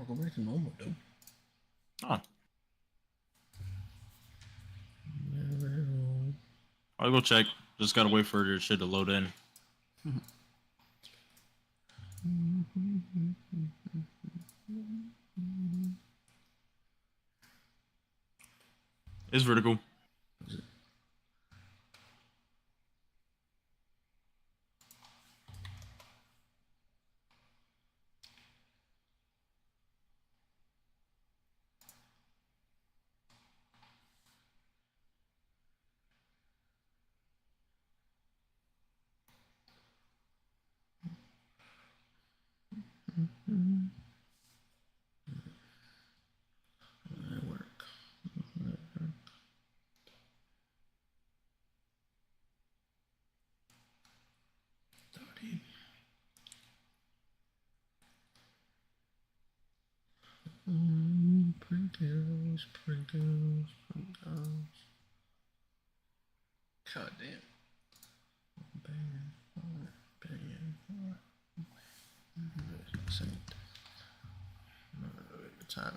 I'll go back to normal though. Oh. I'll go check. Just gotta wait for your shit to load in. It's vertical. That work. Sprinkles. God damn. Time.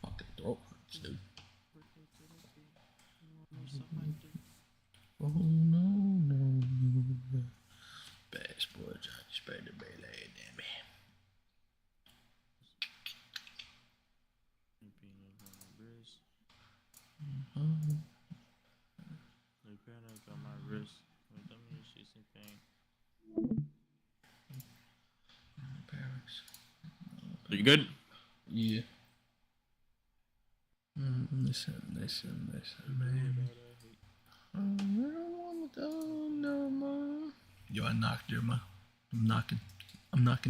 Fucking throat hurts, dude. Oh no. Passport, I spread the belly, damn it. On my wrist. Let me see something. Are you good? Yeah. Listen, man. I don't want to go no more. Yo, I knocked Jerma. I'm knocking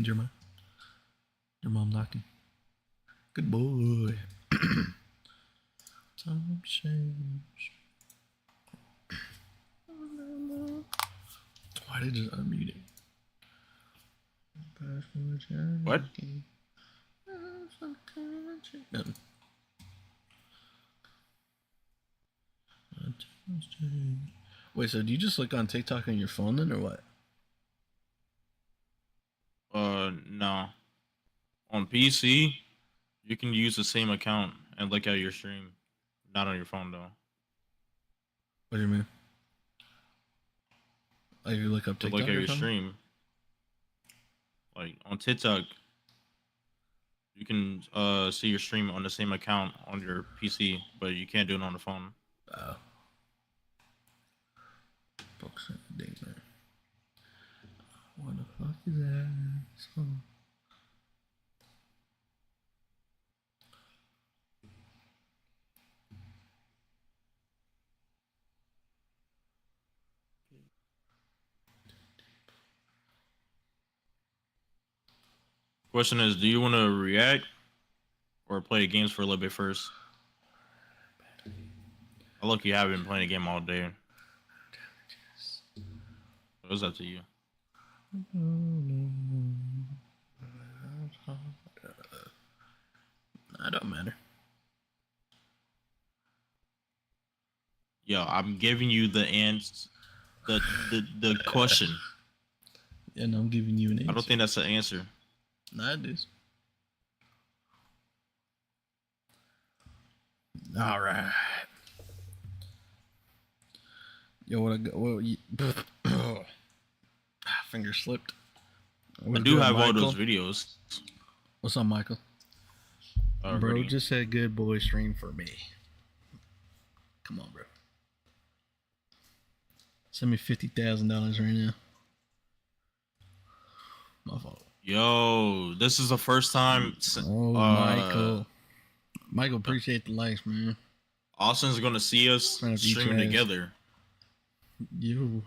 Jerma. Jerma, I'm knocking. Good boy. Time change. Why did it unmute it? What? Nothing. Wait, so do you just look on TikTok on your phone then, or what? No. On PC, you can use the same account and look at your stream. Not on your phone, though. What do you mean? Like, if you look up To TikTok look at or your something? stream. Like, on TikTok, you can see your stream on the same account on your PC, but you can't do it on the phone. Oh. Books and things, man. What the fuck is that? So... Question is, do you want to react or play games for a little bit first? I look, you have been playing a game all day. So it's up to you. That don't matter. Yo, I'm giving you the answer, the question. And I'm giving you an answer. I don't think that's the answer. Nah, it is. All right. Yo, what I got? Well, finger slipped. I do have all those videos. What's up, Michael? Bro just said good boy stream for me. Come on, bro. Send me $50,000 right now. My fault. Yo, this is the first time. Michael. Michael, appreciate the likes, man. Austin's gonna see us streaming together. Yo,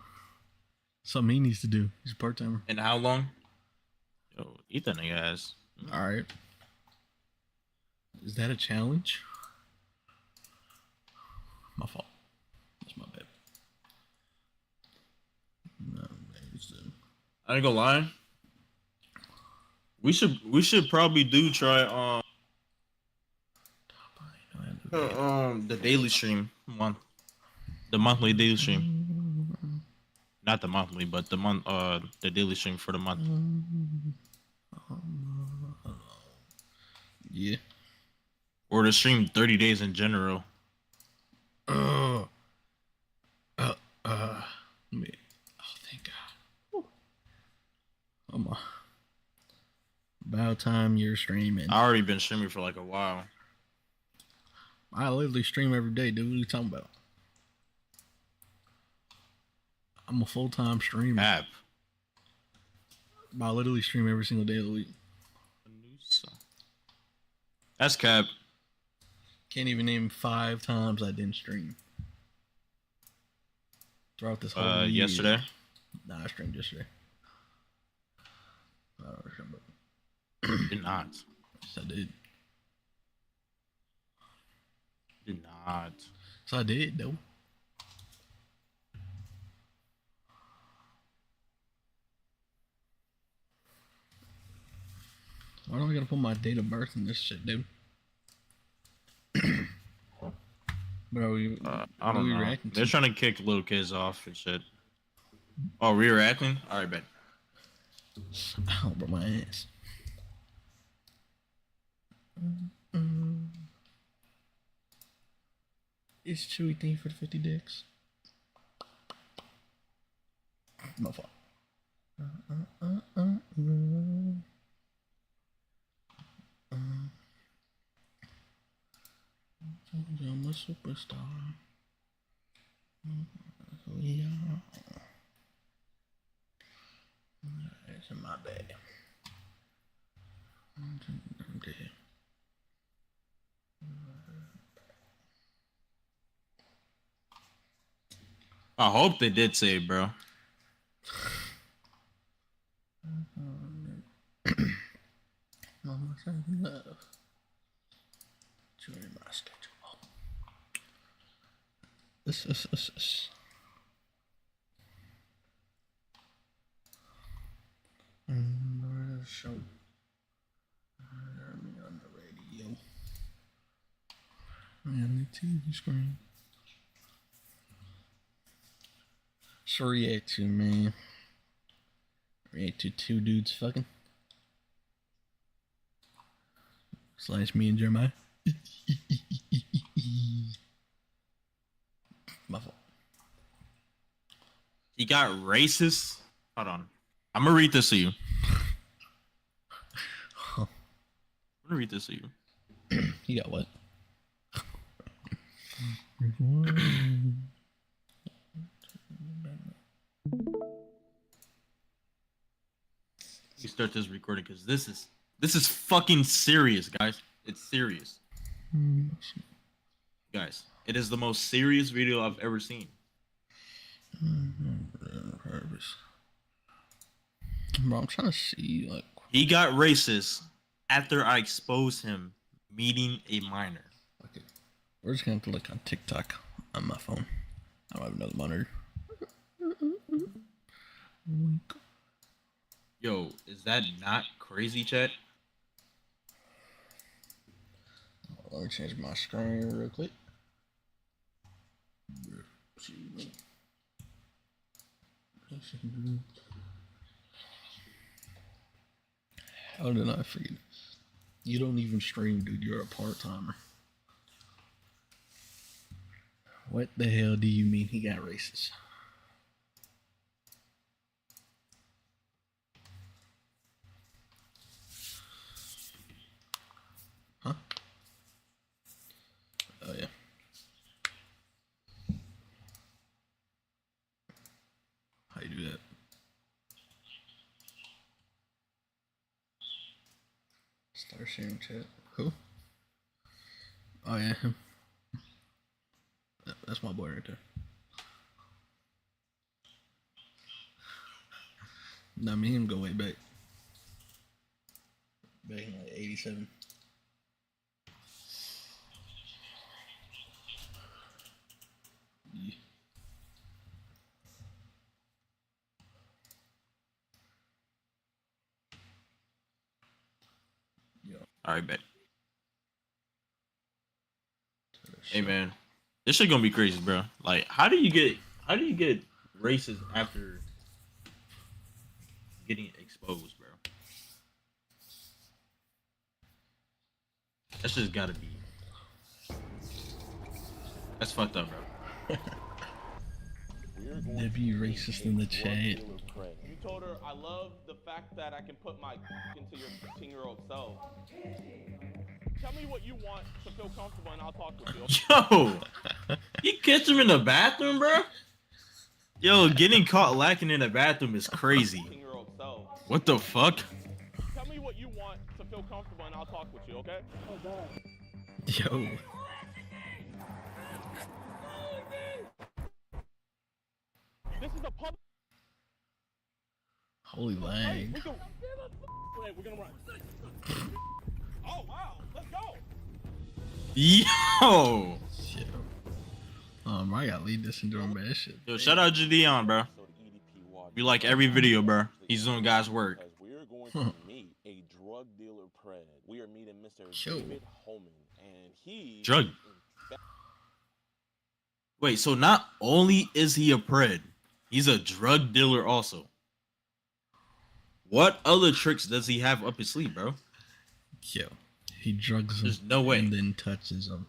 something he needs to do. He's a part timer. And how long? Yo, eat that nigga ass. All right. Is that a challenge? My fault. That's my bad. No, I ain't gonna lie. We should probably try the daily stream the monthly daily stream. not the monthly, but the daily stream for the month. Yeah. Or to stream 30 days in general. Me. Oh, thank God. About time you're streaming. I already been streaming for like a while. I literally stream every day, dude. What are you talking about? I'm a full-time streamer. App. I literally stream every single day of the week. That's cap. Can't even name 5 times I didn't stream. Throughout this whole year. Yesterday? Nah, I streamed yesterday. I don't remember. Did not. Yes, I did. Did not. So I did, though. Why do I gotta put my date of birth in this shit, dude? Bro, I don't know. They're trying to kick little kids off and shit. Oh, we were acting? Alright, bet. Ow, bro, my ass. It's Chewy thing for the 50 dicks. My fault. I'm a superstar. Yeah. It's in my bag. I'm dead. I hope they did say it, bro. Mama said love. Join my schedule. This. The show. Heard me on the radio. And the TV screen. So react to, man. React to 2 dudes fucking. Slash me and Jeremiah. My fault. He got racist. Hold on. I'm gonna read this to you. I'm gonna read this to you. He got what? You start this recording because this is fucking serious, guys. It's serious. Guys, it is the most serious video I've ever seen. Bro, I'm trying to see, like... He got racist after I exposed him meeting a minor. Okay. We're just gonna have to look on TikTok on my phone. I don't have another monitor. Yo, is that not crazy, chat? Let me change my screen real quick. How did I forget? You don't even stream, dude. You're a part-timer. What the hell do you mean he got racist? Huh? Oh, yeah. How you do that? Start sharing chat. Who? Oh, yeah, him. That's my boy right there. Nah, me and him go way back. Back in like 87. Yeah. Alright, bet. Hey man, this shit gonna be crazy, bro. Like, how do you get racist after getting exposed, bro. That's just gotta be. That's fucked up, bro. They be racist in the chat. You told her, I love the fact that I can put my into your 15-year-old self. Tell me what you want to feel comfortable and I'll talk with you. Yo, you kissed him in the bathroom, bro? Yo, getting caught lacking in the bathroom is crazy. 15-year-old self. What the fuck? Tell me what you want to feel comfortable and I'll talk with you, okay? Yo. This is a public. Holy lag. Wait, we're gonna run. Oh wow, let's go. Yo! Yo. I gotta lead this and doing bad shit. Yo, shout out Jadion, bro. You like every video, bro. He's doing God's work. We're going to meet a drug dealer pred. We are meeting Mr. Yo. David Holman, and he Drug. Wait, so not only is he a pred, he's a drug dealer also. What other tricks does he have up his sleeve, bro? Yo. He drugs him. There's no way. And then touches him.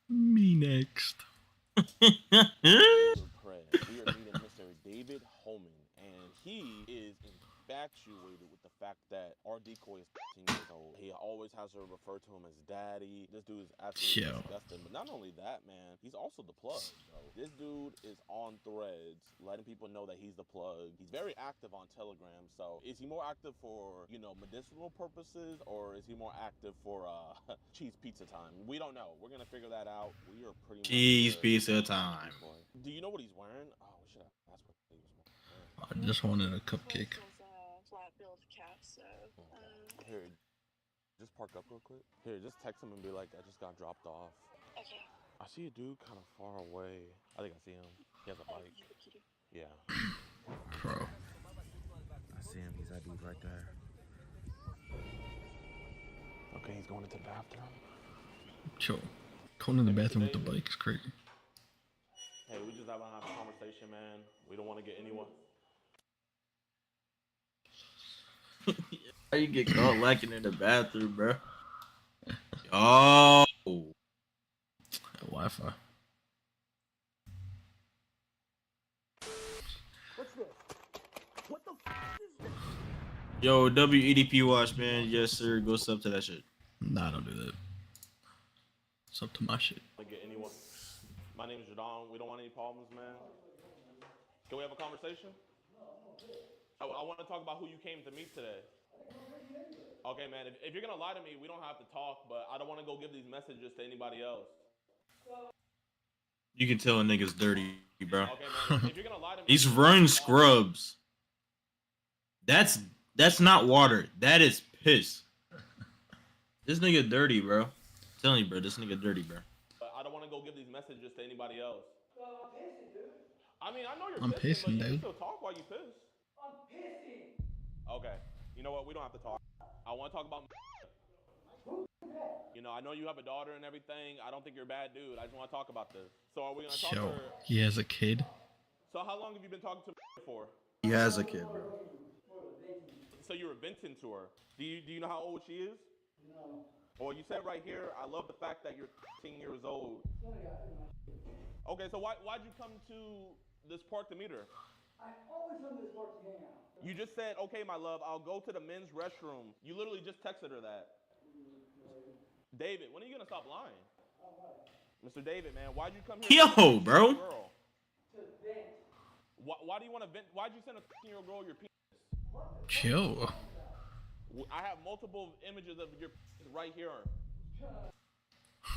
Me next. we are meeting Mr. David Holman, and he is infatuated with the fact that our decoy is 15 years old. He always has her refer to him as daddy. This dude is absolutely Yo. disgusting. But not only that, man, he's also the plug, bro. This dude is on Threads, letting people know that he's the plug. He's very active on Telegram. So is he more active for, you know, medicinal purposes, or is he more active for cheese pizza time? We don't know. We're gonna figure that out. We are pretty much Cheese good. pizza time. Do you know what he's wearing? Oh, we should have asked what he was wearing. I just wanted a cupcake. Flat-billed cat, so Here, just park up real quick. Here, just text him and be like, I just got dropped off. okay. I see a dude kind of far away. I think I see him. He has a bike. Yeah. Bro. I see him. He's that dude right there. Okay, he's going into the bathroom. Yo. Going to the bathroom with the bike is crazy. Hey, we just having a conversation, man. We don't want to get anyone. How you get caught lacking in the bathroom, bro? Oh. Wi-Fi. Yo, WEDP watch, man. Yes, sir. Go sub to that shit. Nah, don't do that. It's up to my shit. To get anyone. My name is Jadon. We don't want any problems, man. Can we have a conversation? I want to talk about who you came to meet today. Okay, man. If you're gonna lie to me, we don't have to talk. But I don't want to go give these messages to anybody else. You can tell a nigga's dirty, bro. Okay, man. If you're gonna lie to me, He's running scrubs. That's not water. That is piss. This nigga dirty, bro. I'm telling you, bro. This nigga dirty, bro. But I don't want to go give these messages to anybody else. I mean, I know you're I'm pissing, pissing, but you can dude. still talk while you piss. I'm pissing. Okay. You know what? We don't have to talk. I want to talk about. You know, I know you have a daughter and everything. I don't think you're a bad dude. I just want to talk about this. So are we gonna talk to Yo. her? He has a kid. So how long have you been talking to for? He has a kid, bro. So you were venting to her. Do you know how old she is? No. Well, you said right here, I love the fact that you're 15 years old. Okay, so why'd you come to this park to meet her? I always come to this park to hang out. You just said, okay, my love, I'll go to the men's restroom. You literally just texted her that. David, when are you gonna stop lying? Mr. David, man, why'd you come here? Yo, bro. Girl? To vent. Why do you want to vent? Why'd you send a 15-year-old girl your penis? Chill. I have multiple images of your penis right here.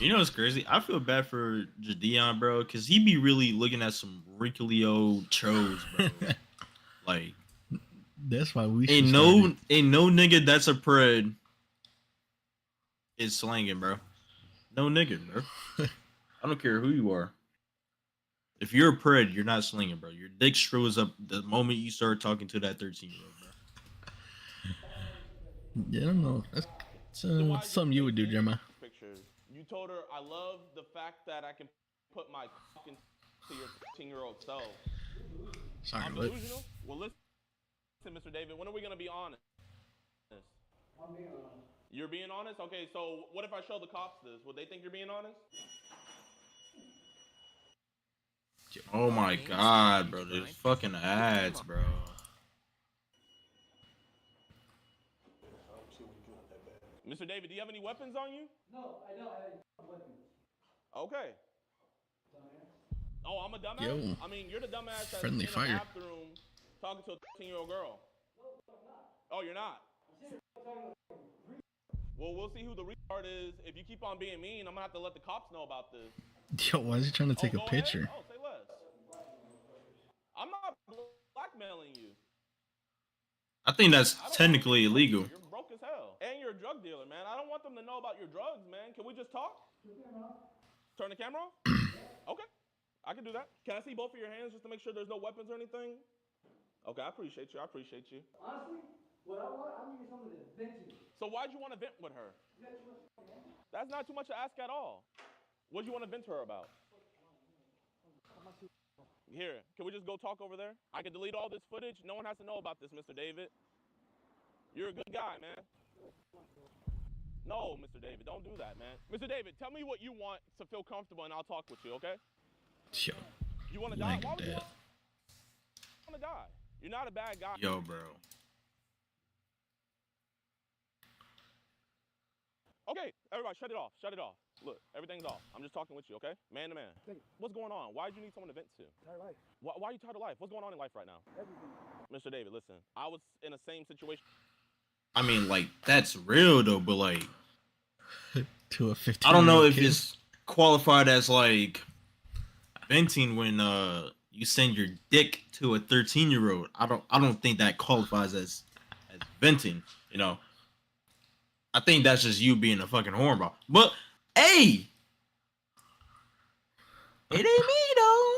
You know what's crazy? I feel bad for Jadion, bro, because he be really looking at some wrinkly old chos, bro. Like, That's why we ain't should no start nigga that's a pred is slanging, bro. No nigga, bro. I don't care who you are. If you're a pred, you're not slinging, bro. Your dick screws up the moment you start talking to that 13-year-old, bro. Yeah, I don't know. That's something you would do, Gemma. Pictures. You told her, I love the fact that I can put my into your 15-year-old self. Sorry, I'm what? delusional? Well, listen, Mr. David, when are we going to be honest? I'm being honest. You're being honest? Okay, so what if I show the cops this? Would they think you're being honest? Oh my god, bro. There's fucking ads, bro. Mr. David, do you have any weapons on you? No, I don't have any weapons. Okay. Dumbass. Oh, I'm a dumbass? Yo. I mean, you're the dumbass that's Friendly in fire. the bathroom talking to a 13-year-old girl. Oh, you're not? Well, we'll see who the retard is. If you keep on being mean, I'm going to have to let the cops know about this. Yo, why is he trying to take a go picture? Ahead? Oh, say less. I'm not blackmailing you. I think that's I don't technically want illegal. You're broke as hell. And you're a drug dealer, man. I don't want them to know about your drugs, man. Can we just talk? Turn the camera off? Okay. I can do that. Can I see both of your hands just to make sure there's no weapons or anything? Okay, I appreciate you. Honestly, what I want, I'm gonna get someone to vent to. So why'd you want to vent with her? You got too much fucking anger? That's not too much to ask at all. What'd you want to vent to her about? Here, can we just go talk over there? I can delete all this footage. No one has to know about this, Mr. David. You're a good guy, man. No, Mr. David, don't do that, man. Mr. David, tell me what you want to feel comfortable and I'll talk with you, okay? Yo, You want to die? like Why would you that. want to die? You're not a bad guy. Yo, bro. Okay, everybody, shut it off. Shut it off. Look, everything's off. I'm just talking with you, okay? Man to man. What's going on? Why'd you need someone to vent to? Entire life. Why are you tired of life? What's going on in life right now? Everything. Mr. David, listen. I was in the same situation. I mean, like, that's real though, but like, To a 15. I don't know if it's qualified as like venting when you send your dick to a 13-year-old. I don't think that qualifies as venting, you know. I think that's just you being a fucking hornball. But hey, it ain't me though.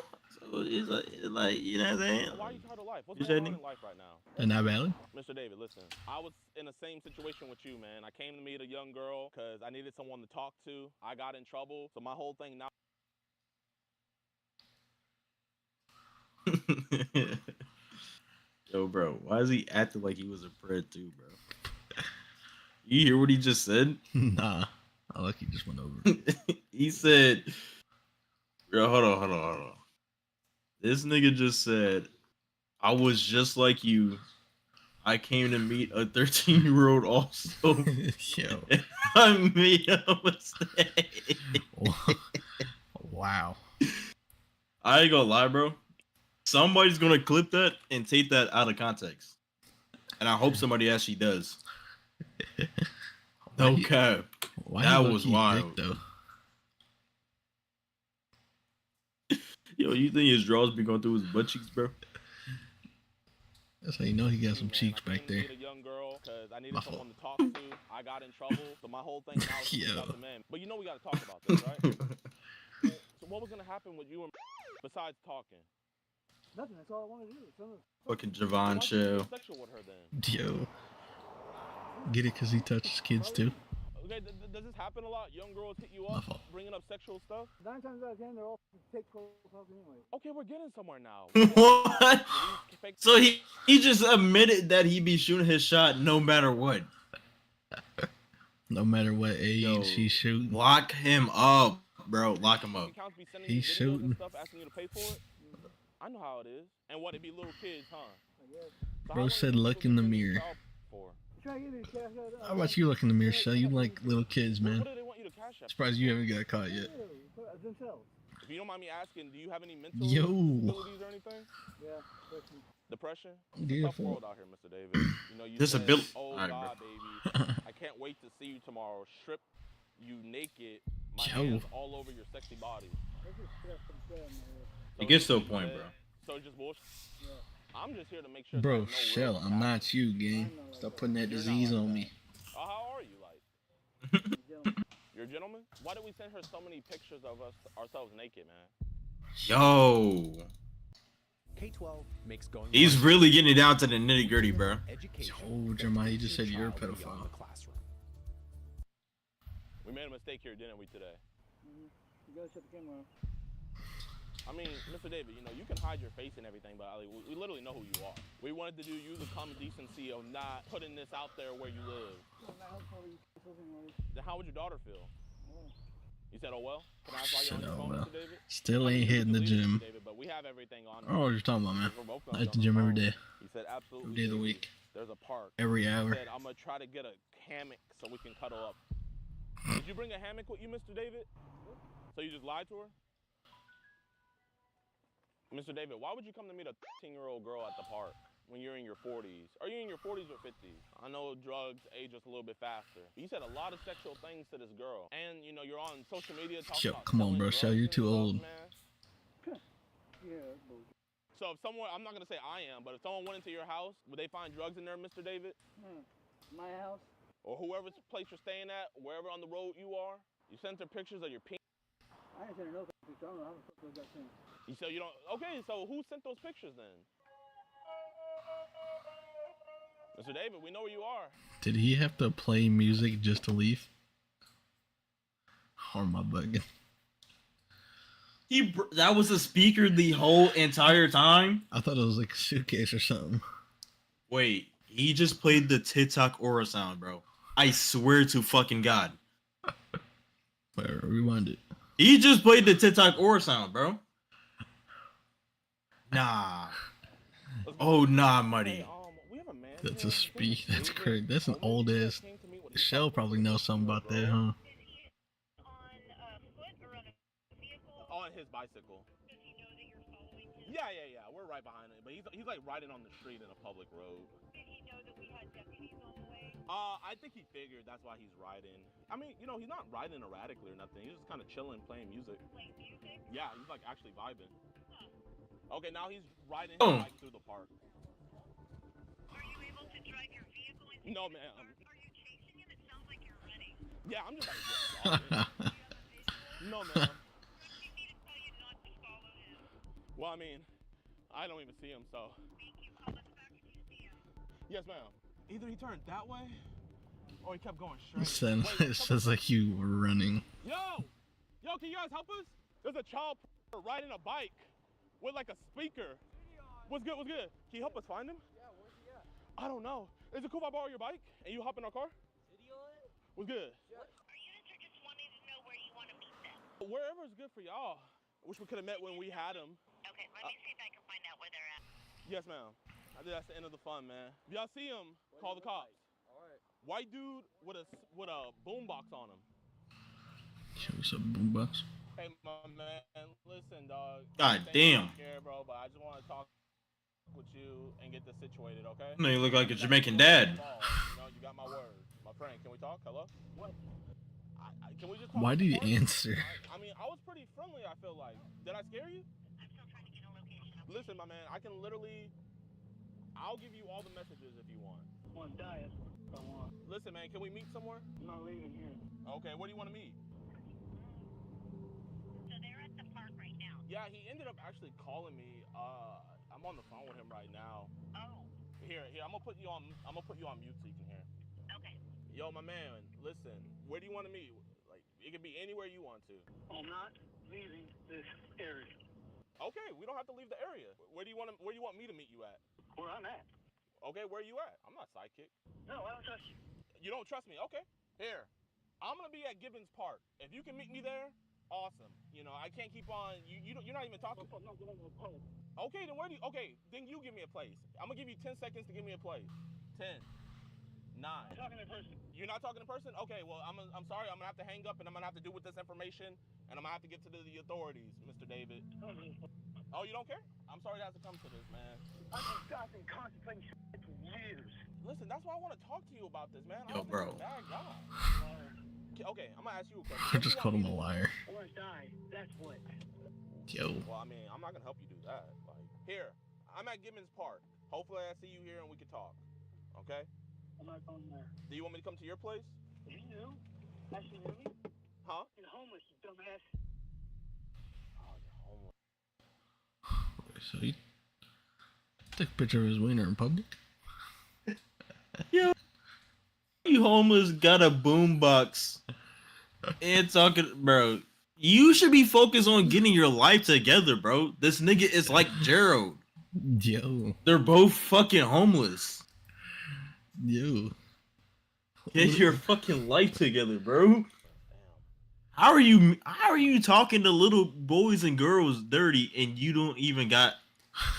So it's like you know what I'm saying? Why are you tired of life? What's You going said on me? in life right now? And not valid? Mr. David, listen. I was in the same situation with you, man. I came to meet a young girl because I needed someone to talk to. I got in trouble. So my whole thing now. Yo, bro, why is he acting like he was a pred too, bro? You hear what he just said? Nah. I like he just went over. He said, bro, hold on. This nigga just said, I was just like you. I came to meet a 13-year-old also. Yo. I made a mistake. Wow. I ain't gonna lie, bro. Somebody's gonna clip that and take that out of context. And I hope somebody actually does. No cap. Why That he was low-key wild. thick, though? Yo, you think his draws be going through his butt cheeks, bro? That's how you know he got some Man, cheeks I back came to there. meet a young girl because I needed My fault. someone to talk to. I got in trouble. So my whole thing now is to reach Yo. out to men. But you know we got to talk about this, right? So what was going to happen with you and besides talking? Nothing. That's all I want to do. Fucking Why Javon don't you Show. be sexual with her then? Yo. Get it because he touches kids too? Okay, does this happen a lot? Young girls hit you My up, fault. bringing up sexual stuff? 9 times out of 10, they're all fake profiles anyway. Okay, we're getting somewhere now. What? These fake- So he just admitted that he be shooting his shot no matter what. No matter what age Yo, he's shooting. Lock him up, bro. Lock him up. accounts be sending He's you videos shooting. and stuff, asking you to pay for it. I know how it is. And what, it be little kids, huh? I guess. So Bro how long said you look supposed in to the send you mirror. child for? Try to get me cash out. How about you look in the mirror, Shell? You like little kids, man. What do they want you to cash out? Surprised you haven't got caught yet. Themselves. If you don't mind me asking, do you have any mental Yo. disabilities or anything? Yeah. Depression. Depression? It's a tough Beautiful. world out here, Mr. David. You know, you Disabil- said, oh Alright, God, bro. baby, I can't wait to see you tomorrow. Strip you naked, my Yo. hands all over your sexy body. That's just stress from stress, man. It gets to a point, bro. So just bullshit. Yeah. I'm just here to make sure. Bro, there's no Shell, real I'm facts. not you, gang. Stop putting that You're not disease like on that. me. Oh, how are you, like? Gentlemen. You're a gentleman? Why did we send her so many pictures of ourselves naked, man? Yo. K-12 makes going. He's live really getting it down to the nitty gritty, bro. education Yo, Jeremiah, you just your said you're a child beyond pedophile. the classroom. We made a mistake here, didn't we, today? You gotta shut the camera off. I mean, Mr. David, you know, you can hide your face and everything, but like, we literally know who you are. We wanted to use the common decency of not putting this out there where you live. Then how would your daughter feel? You said, oh well? Can I ask why you're on Shit, your oh phone, well. Mr. David? Still I mean, ain't you hitting can the delete it, gym. Mr. David, but we have everything on. Oh, what you talking about, man? We're both I gonna hit be the on gym every phone. day, He said, absolutely. every day of the David. week, There's a park. every He hour. said, I'm gonna try to get a hammock so we can cuddle up. Did you bring a hammock with you, Mr. David? So you just lied to her? Mr. David, why would you come to meet a 13-year-old girl at the park when you're in your 40s? Are you in your 40s or 50s? I know drugs age us a little bit faster. You said a lot of sexual things to this girl. And, you know, you're on social media talking Yo, about come on, selling bro. drugs Shell, you and too stuff, old. man. Yeah, So if someone, I'm not going to say I am, but if someone went into your house, would they find drugs in there, Mr. David? my house. Or whoever's place you're staying at, wherever on the road you are? You sent her pictures of your penis? I ain't seen no picture. I don't know how the fuck they got seen. You said you don't, okay, so who sent those pictures then? Mr. David, we know where you are. Did he have to play music just to leave? Or am I bugging? That was a speaker the whole entire time. I thought it was like a suitcase or something. Wait, he just played the TikTok aura sound, bro. I swear to fucking God. Wait, rewind it. He just played the TikTok aura sound, bro. Nah. Oh, nah, Muddy. Hey, we have a man That's here. a speak. That's David, correct. That's an what was old it that ass. came to me with- Shell probably knows something about that, huh? On foot or on a vehicle? On his bicycle. Does he know that you're following him? Yeah. We're right behind it. But he's like riding on the street in a public road. Did he know that we had deputies on the way? I think he figured that's why he's riding. I mean, you know, he's not riding erratically or nothing. He's just kind of chilling, playing music. Playing music? Yeah, he's like actually vibing. Okay, now he's riding his Oh. bike through the park. Are you able to drive your vehicle into No, the ma'am. park? Are you chasing him? It sounds like you're running. Yeah, I'm just like, Do you have a visual? no, ma'am. Does he need to tell you not to follow him? Well, I mean, I don't even see him, so. Thank you. Call us back if you see him. Yes, ma'am. Either he turned that way, or he kept going straight. It sounds like you were running. Yo, can you guys help us? There's a child riding a bike with like a speaker. What's good? Can you help us find him? Yeah, where's he at? I don't know. Is it cool if I borrow your bike and you hop in our car? Video it? What's good? Our units are just wanting to know where you want to meet them. Wherever is good for y'all. Wish we could have met when we had him. Okay, let me see if I can find out where they're at. Yes, ma'am. I think that's the end of the fun, man. If y'all see him, call the cops. Alright. White dude with a boombox on him. Show me some boombox. Hey, my man, listen, dog. God Thank damn. you, scared, bro, but I just want to talk with you and get this situated, okay? No, you look like a Jamaican dad. You know, you got my word. My friend, can we talk? Hello? What? Can we just talk Why at did the he park? answer? I mean, I was pretty friendly, I feel like. Did I scare you? I'm still trying to get a location. Listen, my man, I can literally... I'll give you all the messages if you want. I want to die. That's what I want. Listen, man, can we meet somewhere? I'm not leaving here. Okay, where do you want to meet? So they're at the park right now. Yeah, he ended up actually calling me. I'm on the phone with him right now. Oh, Here, I'm gonna put you on mute so you can hear. okay. Yo, my man, listen, where do you want to meet? Like, it could be anywhere you want to. I'm not leaving this area. Okay, we don't have to leave the area. Where do you want me to meet you at? Where I'm at. Okay, where are you at? I'm not sidekick. No, I don't trust you. You don't trust me? Okay. Here, I'm gonna be at Gibbons Park. If you can meet me there, awesome. You know, I can't keep on. You're not even talking. I'm not going to the park. Okay, then then you give me a place. I'm gonna give you 10 seconds to give me a place. 10, 9. I'm talking in person. You're not talking in person? Okay, well, I'm sorry. I'm gonna have to hang up and I'm gonna have to do with this information and I'm gonna have to get to the authorities, Mr. David. Oh, you don't care? I'm sorry it has to come to this, man. I've been contemplating shit for years. Listen, that's why I want to talk to you about this, man. Yo, I'm bro. a bad guy. Okay, I'm gonna ask you a question. I What do just you called want him a me to do? liar. I want to die. That's what. Yo. Well, I mean, I'm not gonna help you do that. Like, here, I'm at Gibbons Park. Hopefully, I see you here and we can talk. Okay? I'm not going there. Do you want me to come to your place? If you knew, actually knew me, Huh? you're homeless, you dumbass. Oh, you're homeless. So he took a picture of his wiener in public? Yo, you homeless got a boombox and talking, bro. You should be focused on getting your life together, bro. This nigga is like Gerald. Yo, They're both fucking homeless. yo. Get your fucking life together, bro. How are you talking to little boys and girls dirty and you don't even got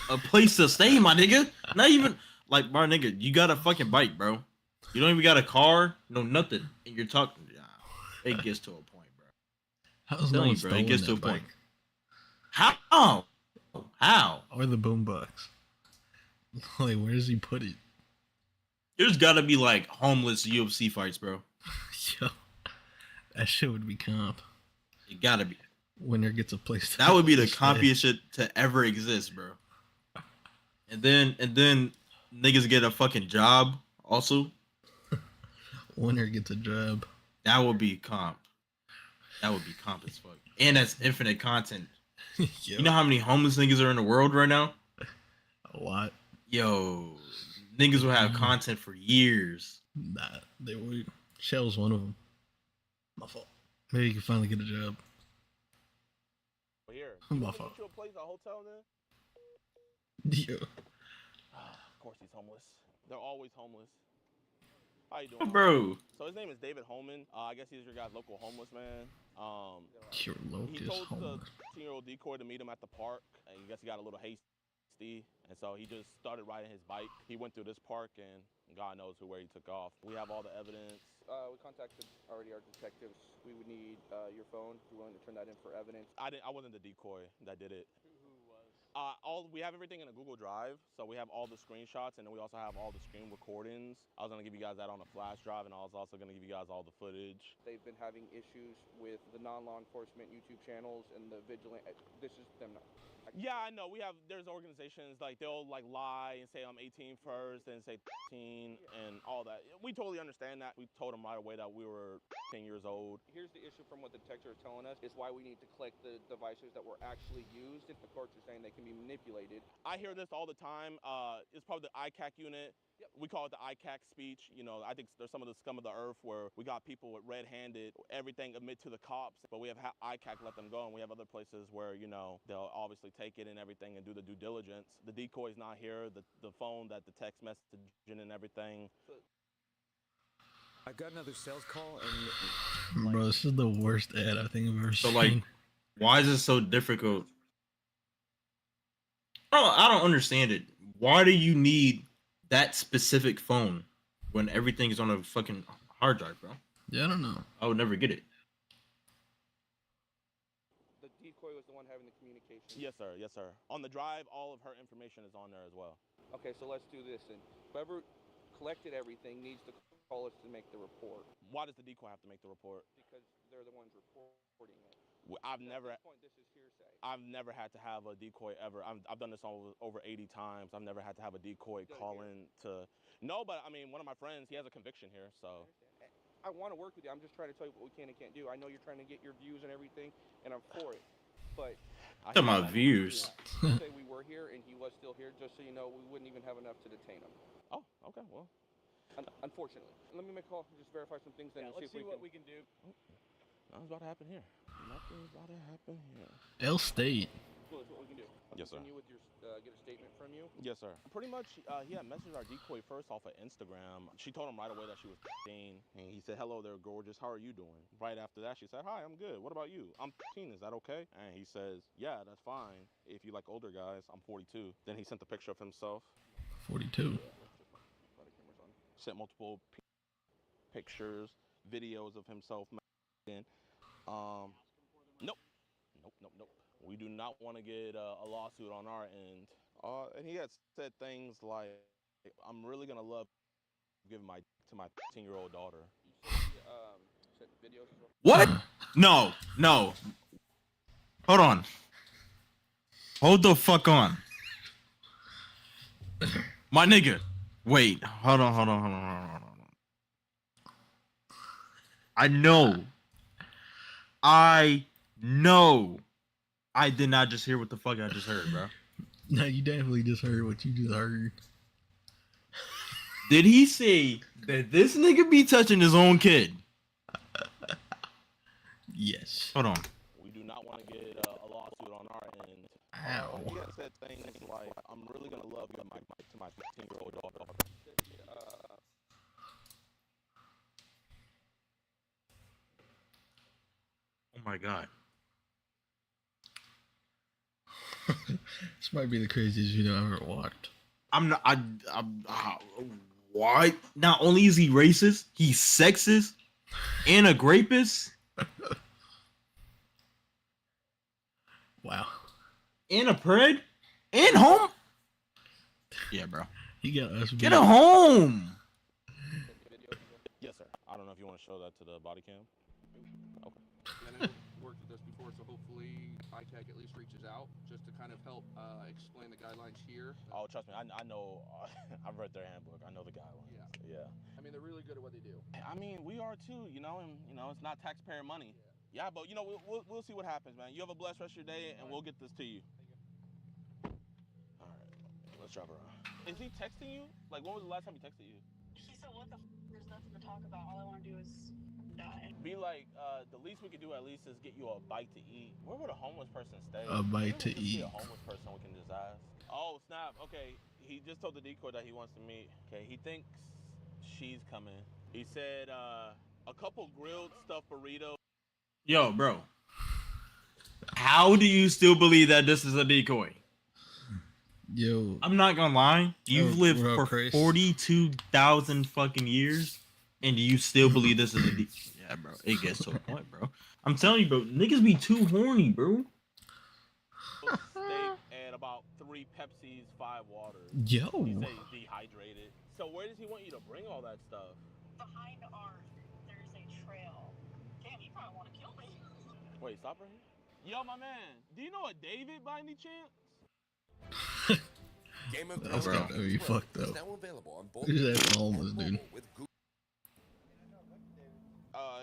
a place to stay, my nigga? Not even like my nigga, you got a fucking bike, bro. You don't even got a car, no nothing. And you're talking it gets to a point, bro. How's I'm no telling one you, bro, it stolen gets that to a point. bike? How? How? Or the boombox? Like, where does he put it? There's gotta be like homeless UFC fights, bro. Yo, that shit would be comp. It gotta be. Winner gets a place. That would be the to stay. compiest shit to ever exist, bro. And then niggas get a fucking job also. Winner gets a job. That would be comp. That would be comp as fuck. And that's infinite content. Yo, You know how many homeless niggas are in the world right now? a lot. Yo, niggas will have content for years. Nah, they were. Shell's one of them. My fault. Maybe you can finally get a job. Here. My You wanna fault. get you a place, a hotel then? Yo, Of course he's homeless. They're always homeless. How you doing? Bro, So his name is David Holman. I guess he's your guy's local homeless man. your He locust told the homeless. 10-year-old decoy to meet him at the park, and I guess he got a little hasty, and so he just started riding his bike. He went through this park, and God knows where he took off. We have all the evidence. We contacted already our detectives. We would need your phone. If you're willing to turn that in for evidence. I wasn't the decoy that did it. Who was? We have everything in a Google Drive, so we have all the screenshots, and then we also have all the screen recordings. I was gonna give you guys that on a flash drive, and I was also gonna give you guys all the footage. They've been having issues with the non-law enforcement YouTube channels and the vigilant. This is them not. Yeah, I know. There's organizations like they'll like lie and say I'm 18 first, and say 13 and all that. We totally understand that. We told them right away that we were 10 years old. Here's the issue from what the detective is telling us is why we need to collect the devices that were actually used. If the courts are saying they can be manipulated. I hear this all the time. It's probably the ICAC unit. Yep. We call it the ICAC speech. You know, I think there's some of the scum of the earth where we got people with red-handed, everything admit to the cops, but we have ICAC let them go, and we have other places where, you know, they'll obviously take it and everything and do the due diligence. The decoy's not here, the phone, that the text messaging and everything. I got another sales call and Bro, this is the worst ad I think I've ever so seen. like, why is it so difficult? I don't understand it. Why do you need that specific phone when everything is on a fucking hard drive, bro? Yeah, I don't know. I would never get it. The decoy was the one having the communication. Yes, sir. Yes, sir. On the drive, all of her information is on there as well. Okay, so let's do this then. Whoever collected everything needs to call us to make the report Why does the decoy have to make the report? because they're the ones reporting it. I've At never... this point, this is hearsay. I've never had to have a decoy ever. I've done this over 80 times. I've never had to have a decoy Done it call here? in to... No, but I mean, one of my friends, he has a conviction here, so... I want to work with you. I'm just trying to tell you what we can and can't do. I know you're trying to get your views and everything, and I'm for it. But I Talking hear about that. views. say we were here and he was still here, just so you know, we wouldn't even have enough to detain him. Oh, okay, well... Unfortunately. Let me make a call and just verify some things then and see what we can do. Nothing's about to happen here. Nothing's about to happen here. L State. Well, that's what we can do. Yes, sir. Continue with your, get a statement from you. Yes, sir. Pretty much, he had messaged our decoy first off of Instagram. She told him right away that she was 15, and he said, "Hello there, gorgeous. How are you doing?" Right after that, she said, "Hi, I'm good. What about you?" "I'm 15. Is that okay?" And he says, "Yeah, that's fine. If you like older guys, I'm 42." Then he sent the picture of himself. 42. Sent multiple pictures, videos of himself. Nope. We do not want to get a lawsuit on our end. And he had said things like, "I'm really gonna love giving to my 10-year-old daughter." Sent videos as well. What? No. Hold on. Hold the fuck on. My nigga. Wait. Hold on. I know. I did not just hear what the fuck I just heard, bro. No, you definitely just heard what you just heard. Did he say that this nigga be touching his own kid? Yes. Hold on. We do not want to get a lawsuit on our end. Ow. He had said things like, "I'm really gonna love you, Mike," to my 15-year-old daughter. Oh my god. This might be the craziest video I've ever watched. I'm not. What? Not only is he racist, he's sexist and a rapist Wow. and a pred and home. Yeah, bro. He got us Get beat. a home. Yes, sir. I don't know if you want to show that to the body cam. Okay. I know we've worked with this before, so hopefully ITAC at least reaches out just to kind of help explain the guidelines here. Oh, trust me, I know. I've read their handbook. I know the guidelines. Yeah. I mean, they're really good at what they do. I mean, we are too, you know, and it's not taxpayer money. Yeah, but we'll see what happens, man. You have a blessed rest of your day, and we'll get this to you. All right, let's drive around. Is he texting you? Like, when was the last time he texted you? He said, what the f? There's nothing to talk about. All I want to do is die. Be like, the least we could do at least is get you a bite to eat. Where would a homeless person stay? A bite Maybe we to just see eat. A homeless person we can just ask. Oh snap! Okay, he just told the decoy that he wants to meet. Okay, he thinks she's coming. He said a couple grilled stuffed burritos. Yo, bro. How do you still believe that this is a decoy? Yo. I'm not gonna lie. You've Oh, lived what up, for Chris? 42,000 fucking years, and you still believe this is a decoy? Yeah, bro. It gets to a point, bro. I'm telling you, bro. Niggas be too horny, bro. Steak and about 3 Pepsis, 5 waters. Yo. He said he's dehydrated. So where does he want you to bring all that stuff? Behind Art, there's a trail. Damn, you probably want to kill me. Wait, stop right here. Yo, my man, do you know a David by any chance? Game of That's Thrones gotta be fucked is up. now available on both Who's that PC homeless and dude? mobile with Google.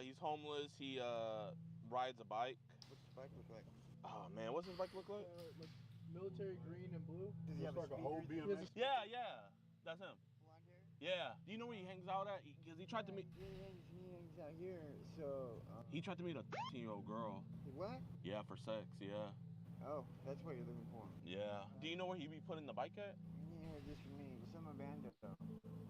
He's homeless. He rides a bike. What's his bike look like? Oh man, what's his bike look like? Like military green and blue. Does he have Looks like a speaker whole in there? BMX? Yeah, that's him. Blonde hair? Yeah. Do you know where he hangs out at? Because he tried to meet. He hangs out here, so. He tried to meet a 13-year-old girl. What? Yeah, for sex. Yeah. Oh, that's what you're looking for. Yeah. Do you know where he be putting the bike at? Yeah, just for me. But some abandoned though.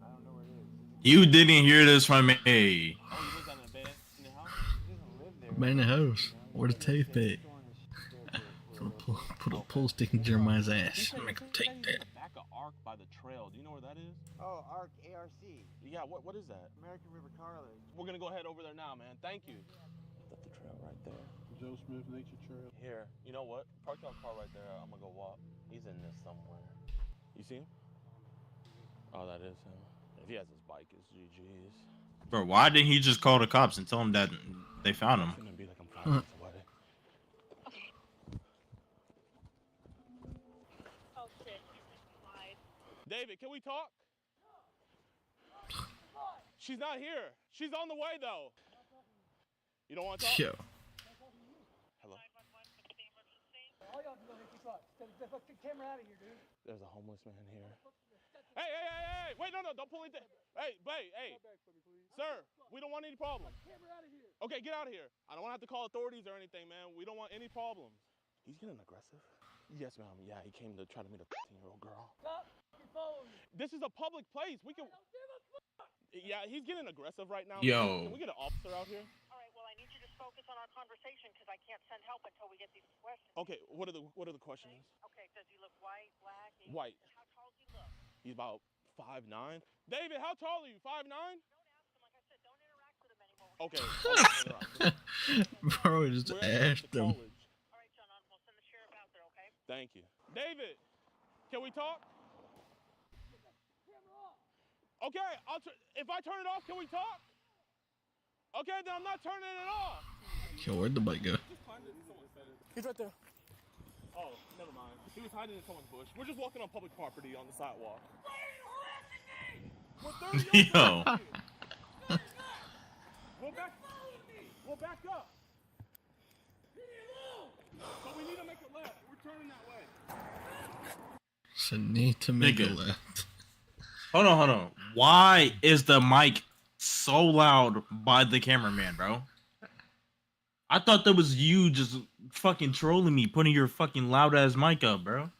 I don't know where it is. You didn't hear this from me. Oh, he lives on an abandoned house. He doesn't live there. Man in the house. You know, Where the he's been tape at? storing his shit there Put a pull stick in Jeremiah's He ass. said- Make he him said take he's that. in the back of Ark by the trail. Do you know where that is? Oh, ARC, ARC. Yeah. What is that? American River Car Lake. We're gonna go head over there now, man. Thank you. That's the trail right there. Joe Smith Nature Trail. Here, you know what? Park your car right there. I'm gonna go walk. He's in this somewhere. You see him? Oh, that is him. If he has his bike, it's GG's. Bro, why didn't he just call the cops and tell them that they found him? It's gonna be like I'm 5 minutes away. Oh shit, lied. David, can we talk? She's not here. She's on the way though. You don't want to talk? Yo. Hello. All y'all can go hit your truck. Get the fucking camera out of here, dude. There's a homeless man here. Hey! Wait, no, don't pull anything. Hey, sir, we don't want any problems. Camera out of here. Okay, get out of here. I don't want to have to call authorities or anything, man. We don't want any problems. He's getting aggressive. Yes, ma'am. Yeah, he came to try to meet a 13-year-old girl. Stop your phone. This is a public place. We can. Yeah, he's getting aggressive right now. Yo. Can we get an officer out here? All right, well, I need you to focus on our conversation because I can't send help until we get these questions. Okay, what are the questions? Okay, does he look white, black? White. How tall does he look? He's about 5'9". David, how tall are you? 5'9"? Don't ask him. Like I said, don't interact with him anymore. Okay. Bro, just We're at asked the him. college. All right, John, we'll send the sheriff out there, okay? Thank you. David, can we talk? Okay, if I turn it off, can we talk? Okay, then I'm not turning it off. Yo, where'd the bike go? He's right there. Oh, never mind. He was hiding in someone's bush. We're just walking on public property on the sidewalk. We're 30 yards Yo. from you. We'll back up. But we need to make a left. We're turning that way. So need to make a Nigga. left. Hold on. Why is the mic so loud by the cameraman, bro? I thought that was you just fucking trolling me, putting your fucking loud ass mic up, bro.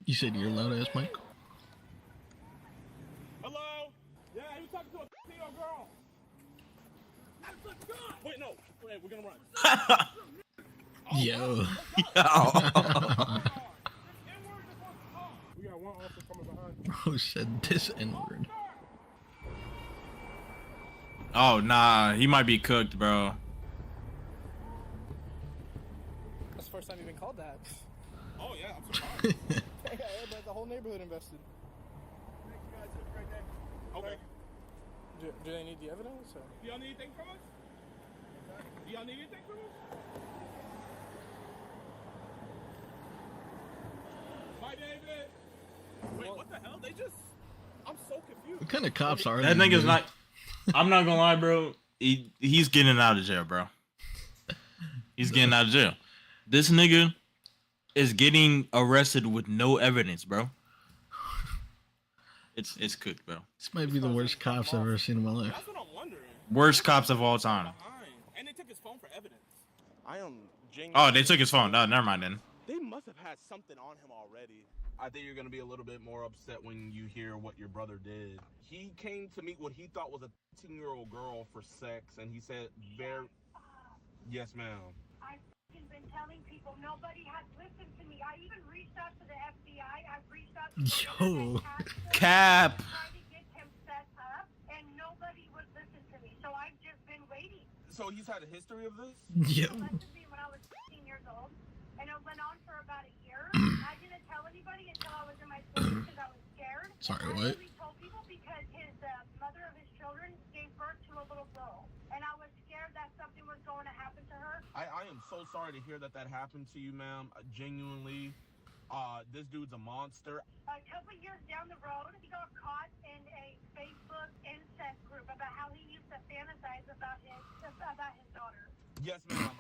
You said you're loud ass Mike? Hello? Yeah, he was talking to a female girl. Wait, no. Wait, we're gonna run. Yo. We got one officer coming behind you. Bro said this N-word. Oh nah, he might be cooked, bro. That's the first time you've been called that. Oh, yeah, I'm surprised. Yeah, but the whole neighborhood invested. Okay. Do they need the evidence? Or? Do y'all need anything from us? Do y'all need anything from us? Bye, David. Wait, what the hell? They just... I'm so confused. What kind of cops are That these, nigga's dude? not. I'm not gonna lie, bro. He's getting out of jail, bro. He's getting out of jail. This nigga is getting arrested with no evidence, bro. It's cooked, bro. This might be the worst cops I've ever seen in my life. That's what I'm wondering. Worst cops of all time. Behind. And they took his phone for evidence. I am genuinely... Oh, they took his phone. No, never mind then. They must have had something on him already. I think you're gonna be a little bit more upset when you hear what your brother did. He came to meet what he thought was a 10-year-old girl for sex, and he said, "Very, yes, ma'am." I've been telling people nobody has listened to me. I even reached out to the FBI. I've reached out to Yo. Cap. trying to get him set up, and nobody would listen to me. So I've just been waiting. So he's had a history of this? Yo. He molested me when I was 15 years old, and it went on for about a year. I didn't tell anybody until I was in my 20s because I was scared. Sorry, I what? only told people because his mother of his children gave birth to a little girl, and I was scared that something was going to happen to her. I am so sorry to hear that happened to you, ma'am. Genuinely, this dude's a monster. A couple years down the road, he got caught in a Facebook incest group about how he used to fantasize about his daughter. Yes, ma'am.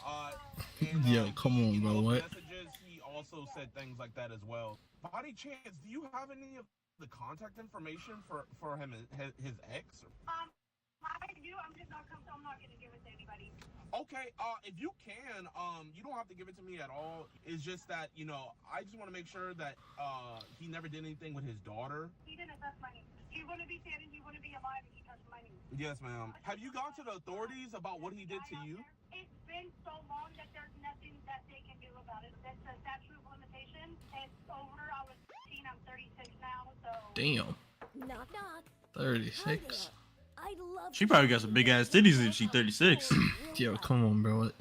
And, Yo, come on, in bro, those what? Messages, he also said things like that as well. Body chance, do you have any of the contact information for him, his ex? I do. I'm just not comfortable. I'm not going to give it to anybody. Okay, if you can, you don't have to give it to me at all. It's just that, you know, I just want to make sure that he never did anything with his daughter. He didn't touch my knee. He wouldn't be standing. He wouldn't be alive if he touched my knee. Yes, ma'am. Have you gone to the authorities about what he did to you? It's been so long that there's nothing that they can do about it. That's the statute of limitation. It's over. I was 15. I'm 36 now, so... Damn. Knock knock. 36. I'd love She probably got some big ass titties if she 36. Yo, come on, bro. What?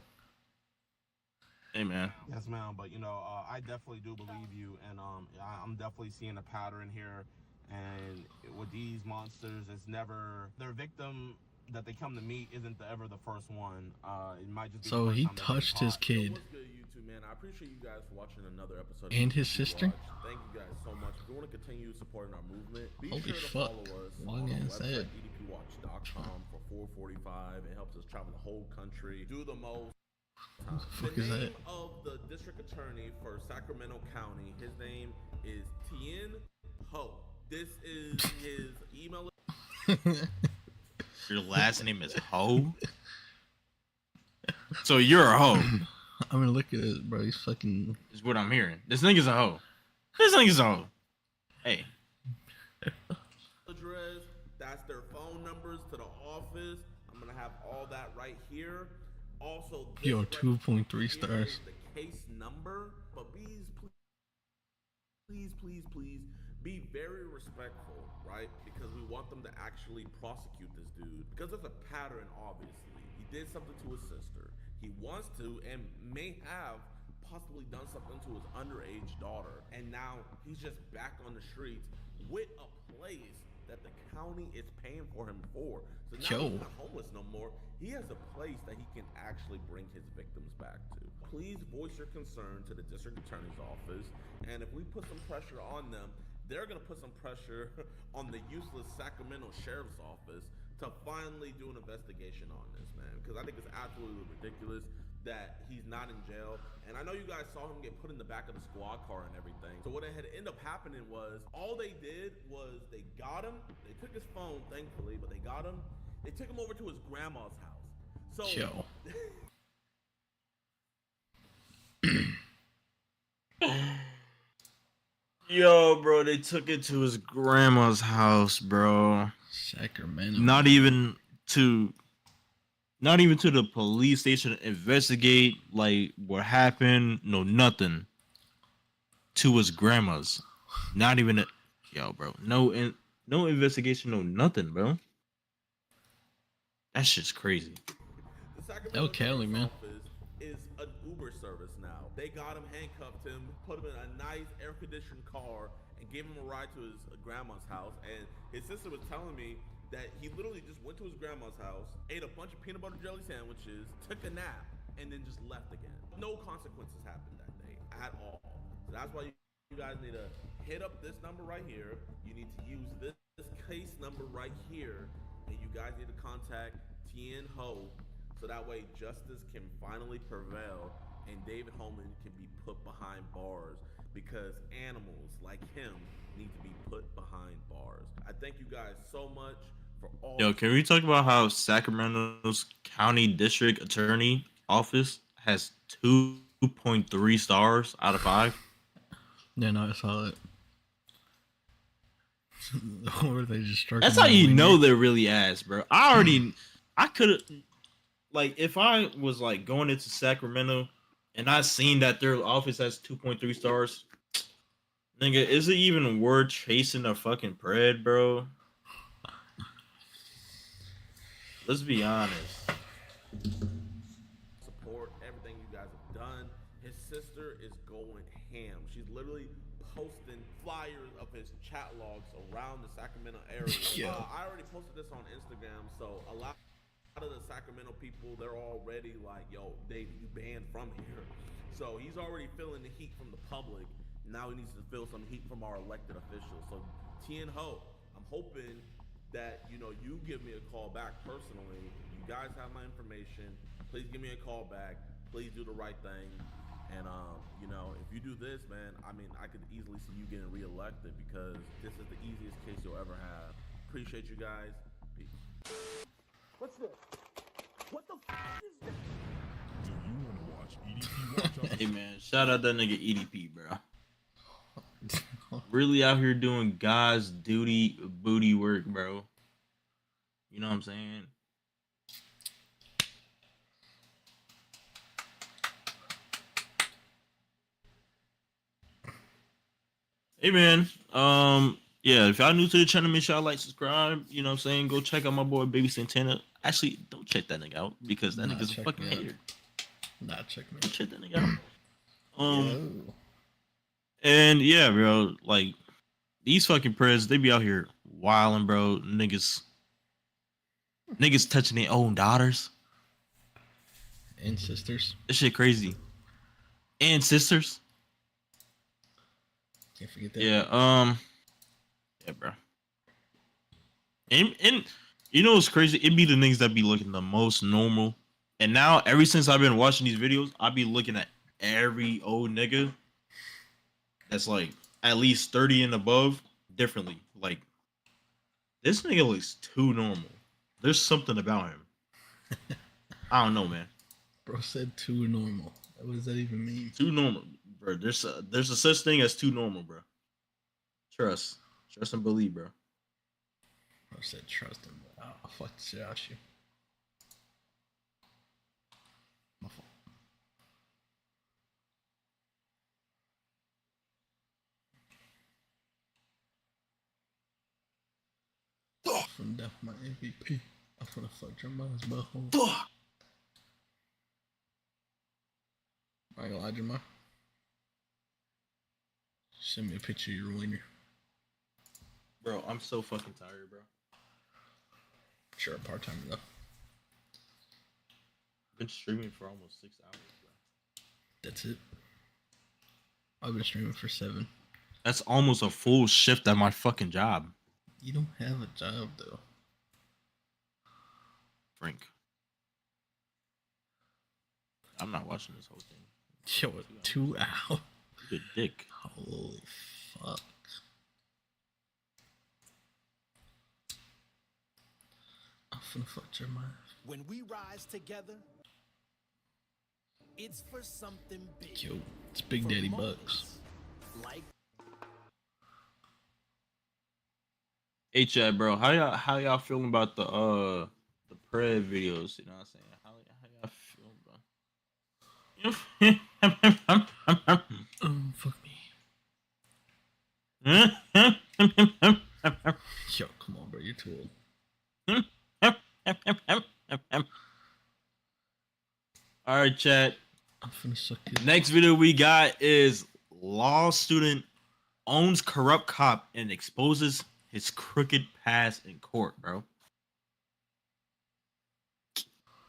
Hey, man. Yes, ma'am. But, you know, I definitely do believe you, and I'm definitely seeing a pattern here. And with these monsters, it's never their victim that they come to meet isn't ever the first one. It might just be So the first he time that they touched his caught. kid. What's good, YouTube, man? I appreciate you guys for watching another episode. And of his EDP sister? Watch. Thank you guys so much. If you want to continue supporting our movement, be Holy sure to fuck. follow us Long on our ass website, head. edpwatch.com for 445. It helps us travel the whole country, do the most. What the fuck The is that? name of the district attorney for Sacramento County, his name is Tien Ho. This is his email. Your last name is Ho? So you're a hoe, I mean, look at this, bro. He's fucking. is what I'm hearing. This nigga's a hoe. This nigga's a hoe. Hey. Address, that's their phone numbers to the office. I'm gonna have all that right here. Also, this Yo, right 2.3 here stars. is the case number, but please be very respectful, right? Because we want them to actually prosecute this dude. Because there's a pattern, obviously. He did something to his sister. He wants to and may have possibly done something to his underage daughter. And now he's just back on the streets with a place that the county is paying for him for. So now Yo. he's not homeless no more. He has a place that he can actually bring his victims back to. Please voice your concern to the district attorney's office. And if we put some pressure on them, they're gonna put some pressure on the useless Sacramento Sheriff's Office to finally do an investigation on this, man. Because I think it's absolutely ridiculous that he's not in jail. And I know you guys saw him get put in the back of the squad car and everything. So what had ended up happening was, all they did was they got him, they took his phone, thankfully, but they got him, they took him over to his grandma's house. So Yo. Yo, bro, they took it to his grandma's house, bro. Sacramento. Not even to the police station to investigate like what happened. No, nothing. To his grandma's. Not even a yo, bro. No investigation, no nothing, bro. That shit's crazy. The Sacramento Cali, man. office is an Uber service now. They got him, handcuffed him, put him in a nice air-conditioned car, and gave him a ride to his grandma's house. And his sister was telling me that he literally just went to his grandma's house, ate a bunch of peanut butter jelly sandwiches, took a nap, and then just left again. No consequences happened that day at all. So that's why you guys need to hit up this number right here. You need to use this case number right here, and you guys need to contact Tien Ho, so that way justice can finally prevail and David Holman can be put behind bars, because animals like him need to be put behind bars. I thank you guys so much for all. Yo, can we talk about how Sacramento's County District Attorney Office has 2.3 stars out of 5? Yeah, no, I saw it. Or they just struck. That's how you know they're really ass, bro. I could have, like, if I was like going into Sacramento and I seen that their office has 2.3 stars, nigga, is it even worth chasing a fucking bread, bro? Let's be honest. Support everything you guys have done. His sister is going ham. She's literally posting flyers of his chat logs around the Sacramento area. Yeah. I already posted this on Instagram, so a lot of the Sacramento people, they're already like, yo, David, you banned from here. So he's already feeling the heat from the public. Now he needs to feel some heat from our elected officials. So Tien Ho, I'm hoping that, you know, you give me a call back personally. You guys have my information. Please give me a call back. Please do the right thing. And, you know, if you do this, man, I mean, I could easily see you getting reelected, because this is the easiest case you'll ever have. Appreciate you guys. Peace. What's this? What the f is this? Do you want to watch EDP watch? Hey man, shout out that nigga EDP, bro. Really out here doing God's duty booty work, bro. You know what I'm saying? Hey man, yeah, if y'all new to the channel, make sure y'all like, subscribe, you know what I'm saying? Go check out my boy Baby Santana. Actually, don't check that nigga out, because that nigga's a fucking hater. Not check me. Don't check that nigga out. And yeah, bro, like, these fucking preds, they be out here wilding, bro. Niggas touching their own daughters And sisters. This shit crazy. And sisters. Can't forget that. Yeah, yeah, bro. And you know what's crazy? It be the niggas that be looking the most normal. And now, ever since I've been watching these videos, I be looking at every old nigga that's like at least 30 and above differently. Like, this nigga looks too normal. There's something about him. I don't know, man. Bro said too normal. What does that even mean? Too normal, bro. There's a such thing as too normal, bro. Trust and believe, bro. Bro said trust him. Oh, fuck the shit out you. My fault. From death, my MVP. I'm gonna fuck your mom's butthole. Fuck. I ain't gonna lie, Jamal. Send me a picture of your wiener. Bro, I'm so fucking tired, bro. Sure, part time though. Been streaming for almost 6 hours, bro. That's it. I've been streaming for 7. That's almost a full shift at my fucking job. You don't have a job though. Frank. I'm not watching this whole thing. Yo, 2 hours. Good dick. Holy fuck. I'm finna fuck your mind. When we rise together, it's for something big. Yo, it's Big Daddy Bucks. Like Hey Chad, bro, how y'all feeling about the Pred videos? You know what I'm saying? How y'all feel, bro? Fuck me. Yo, come on, bro. You're too old. All right, chat. I'm finna suck it. Next video we got is law student owns corrupt cop and exposes his crooked past in court, bro.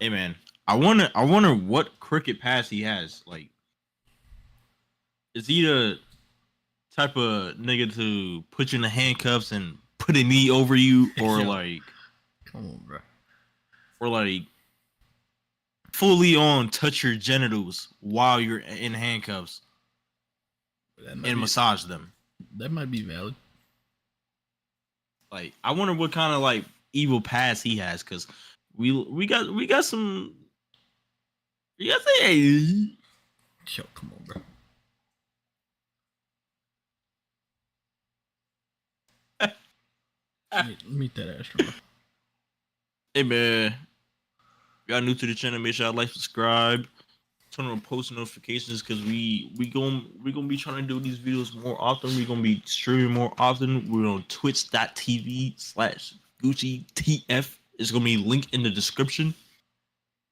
Hey man, I wonder what crooked past he has. Like, is he the type of nigga to put you in the handcuffs and put a knee over you, or Yo, like, come on, bro, or like fully on touch your genitals while you're in handcuffs and massage them? That might be valid. Like, I wonder what kind of like evil past he has, because we got some. You got to say, yo, come on, bro. Meet that Astro. Hey man, if y'all new to the channel, make sure y'all like, subscribe, turn on post notifications, because we gonna be trying to do these videos more often. We're gonna be streaming more often. We're on twitch.tv/GucciTF. It's gonna be linked in the description.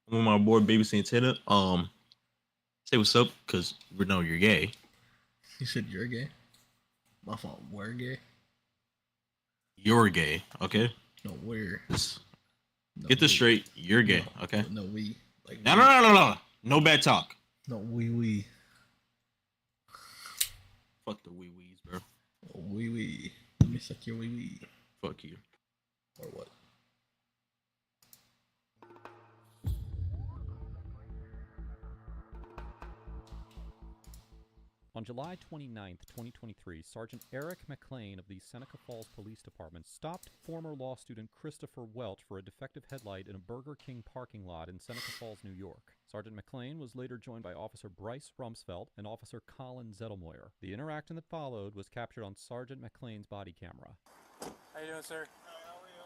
I'm with my boy Baby Santana. Say what's up, because we know you're gay. You said you're gay? My fault. We're gay? You're gay, okay? No, we're. No, get this straight. You're gay, no, okay? No, we. Like, No. No bad talk. No, we. Fuck the wee-wees, bro. Oh, we. Let me suck your wee. Fuck you. Or what? On July 29, 2023, Sergeant Eric McLean of the Seneca Falls Police Department stopped former law student Christopher Welch for a defective headlight in a Burger King parking lot in Seneca Falls, New York. Sergeant McLean was later joined by Officer Bryce Rumsfeld and Officer Colin Zettelmoyer. The interaction that followed was captured on Sergeant McLean's body camera. How you doing, sir? How are you?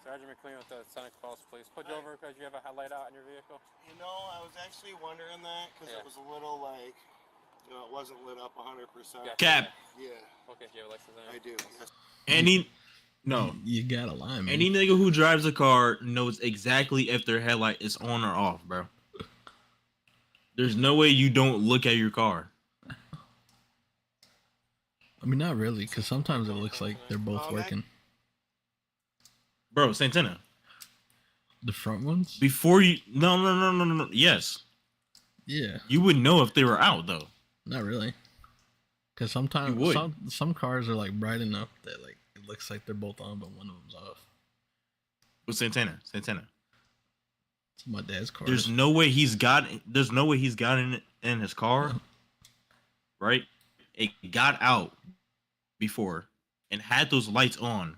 Sergeant McLean with the Seneca Falls Police. Put you over because you have a headlight out in your vehicle? You know, I was actually wondering that because it was a little like, you know, it wasn't lit up 100%. Cap. Yeah. Okay, do you have a license there? I do. Yes. No. You gotta lie, man. Any nigga who drives a car knows exactly if their headlight is on or off, bro. There's no way you don't look at your car. I mean, not really, because sometimes it looks like they're both working. Bro, Santana. The front ones? Before you... No. Yes. Yeah. You would know if they were out, though. Not really. Because sometimes some cars are like bright enough that like it looks like they're both on, but one of them's off. With Santana. It's my dad's car. There's no way he's got it in his car. Right? It got out before and had those lights on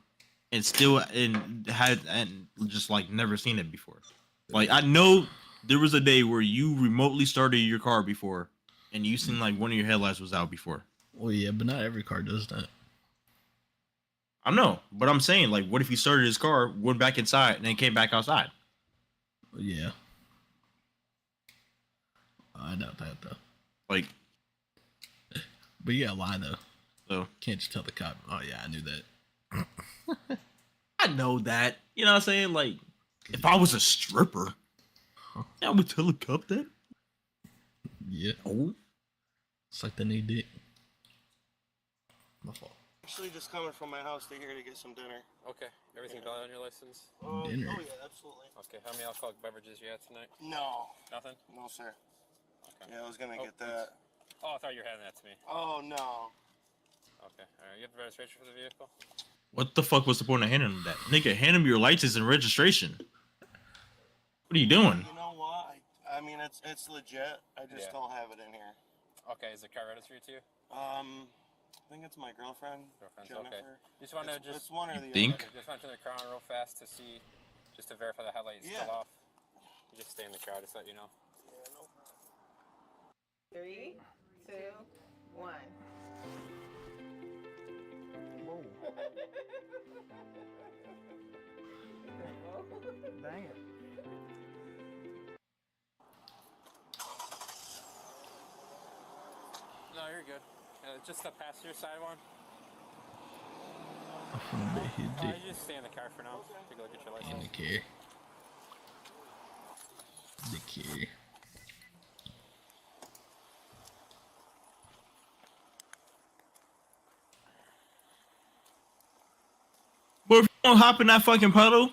and still had just like never seen it before. Like, I know there was a day where you remotely started your car before and you seen like one of your headlights was out before. Well, yeah, but not every car does that. I know, but I'm saying, like, what if he started his car, went back inside, and then came back outside? Yeah. I doubt that, though. Like, but yeah, lie, though. So, can't just tell the cop, oh, yeah, I knew that. I know that. You know what I'm saying? Like, if I was a stripper, I would tell a cop that. Yeah. Oh. It's like they need dick. My fault. Actually, just coming from my house to here to get some dinner. Okay. Everything valid on your license? Dinner. Oh, yeah, absolutely. Okay. How many alcoholic beverages you had tonight? No. Nothing? No, sir. Okay. Yeah, I was going to get that. Oh, I thought you were handing that to me. Oh, no. Okay. All right. You have the registration for the vehicle? What the fuck was the point of handing him that? Nigga, hand him your license and registration. What are you doing? You know what? I mean, it's legit. I just don't have it in here. Okay. Is the car registered to you? I think it's my girlfriend, Jennifer. Okay. Just want to it's one or the think? other. Just want to turn the car on real fast to see, just to verify the headlight is Yeah. still off. You just stay in the car, just let you know. 3, 2, 1. Whoa. Dang it. No, you're good. Just the passenger side one. You just stay in the car for now. Take a look at your license. In the car. The car. But if you don't hop in that fucking puddle,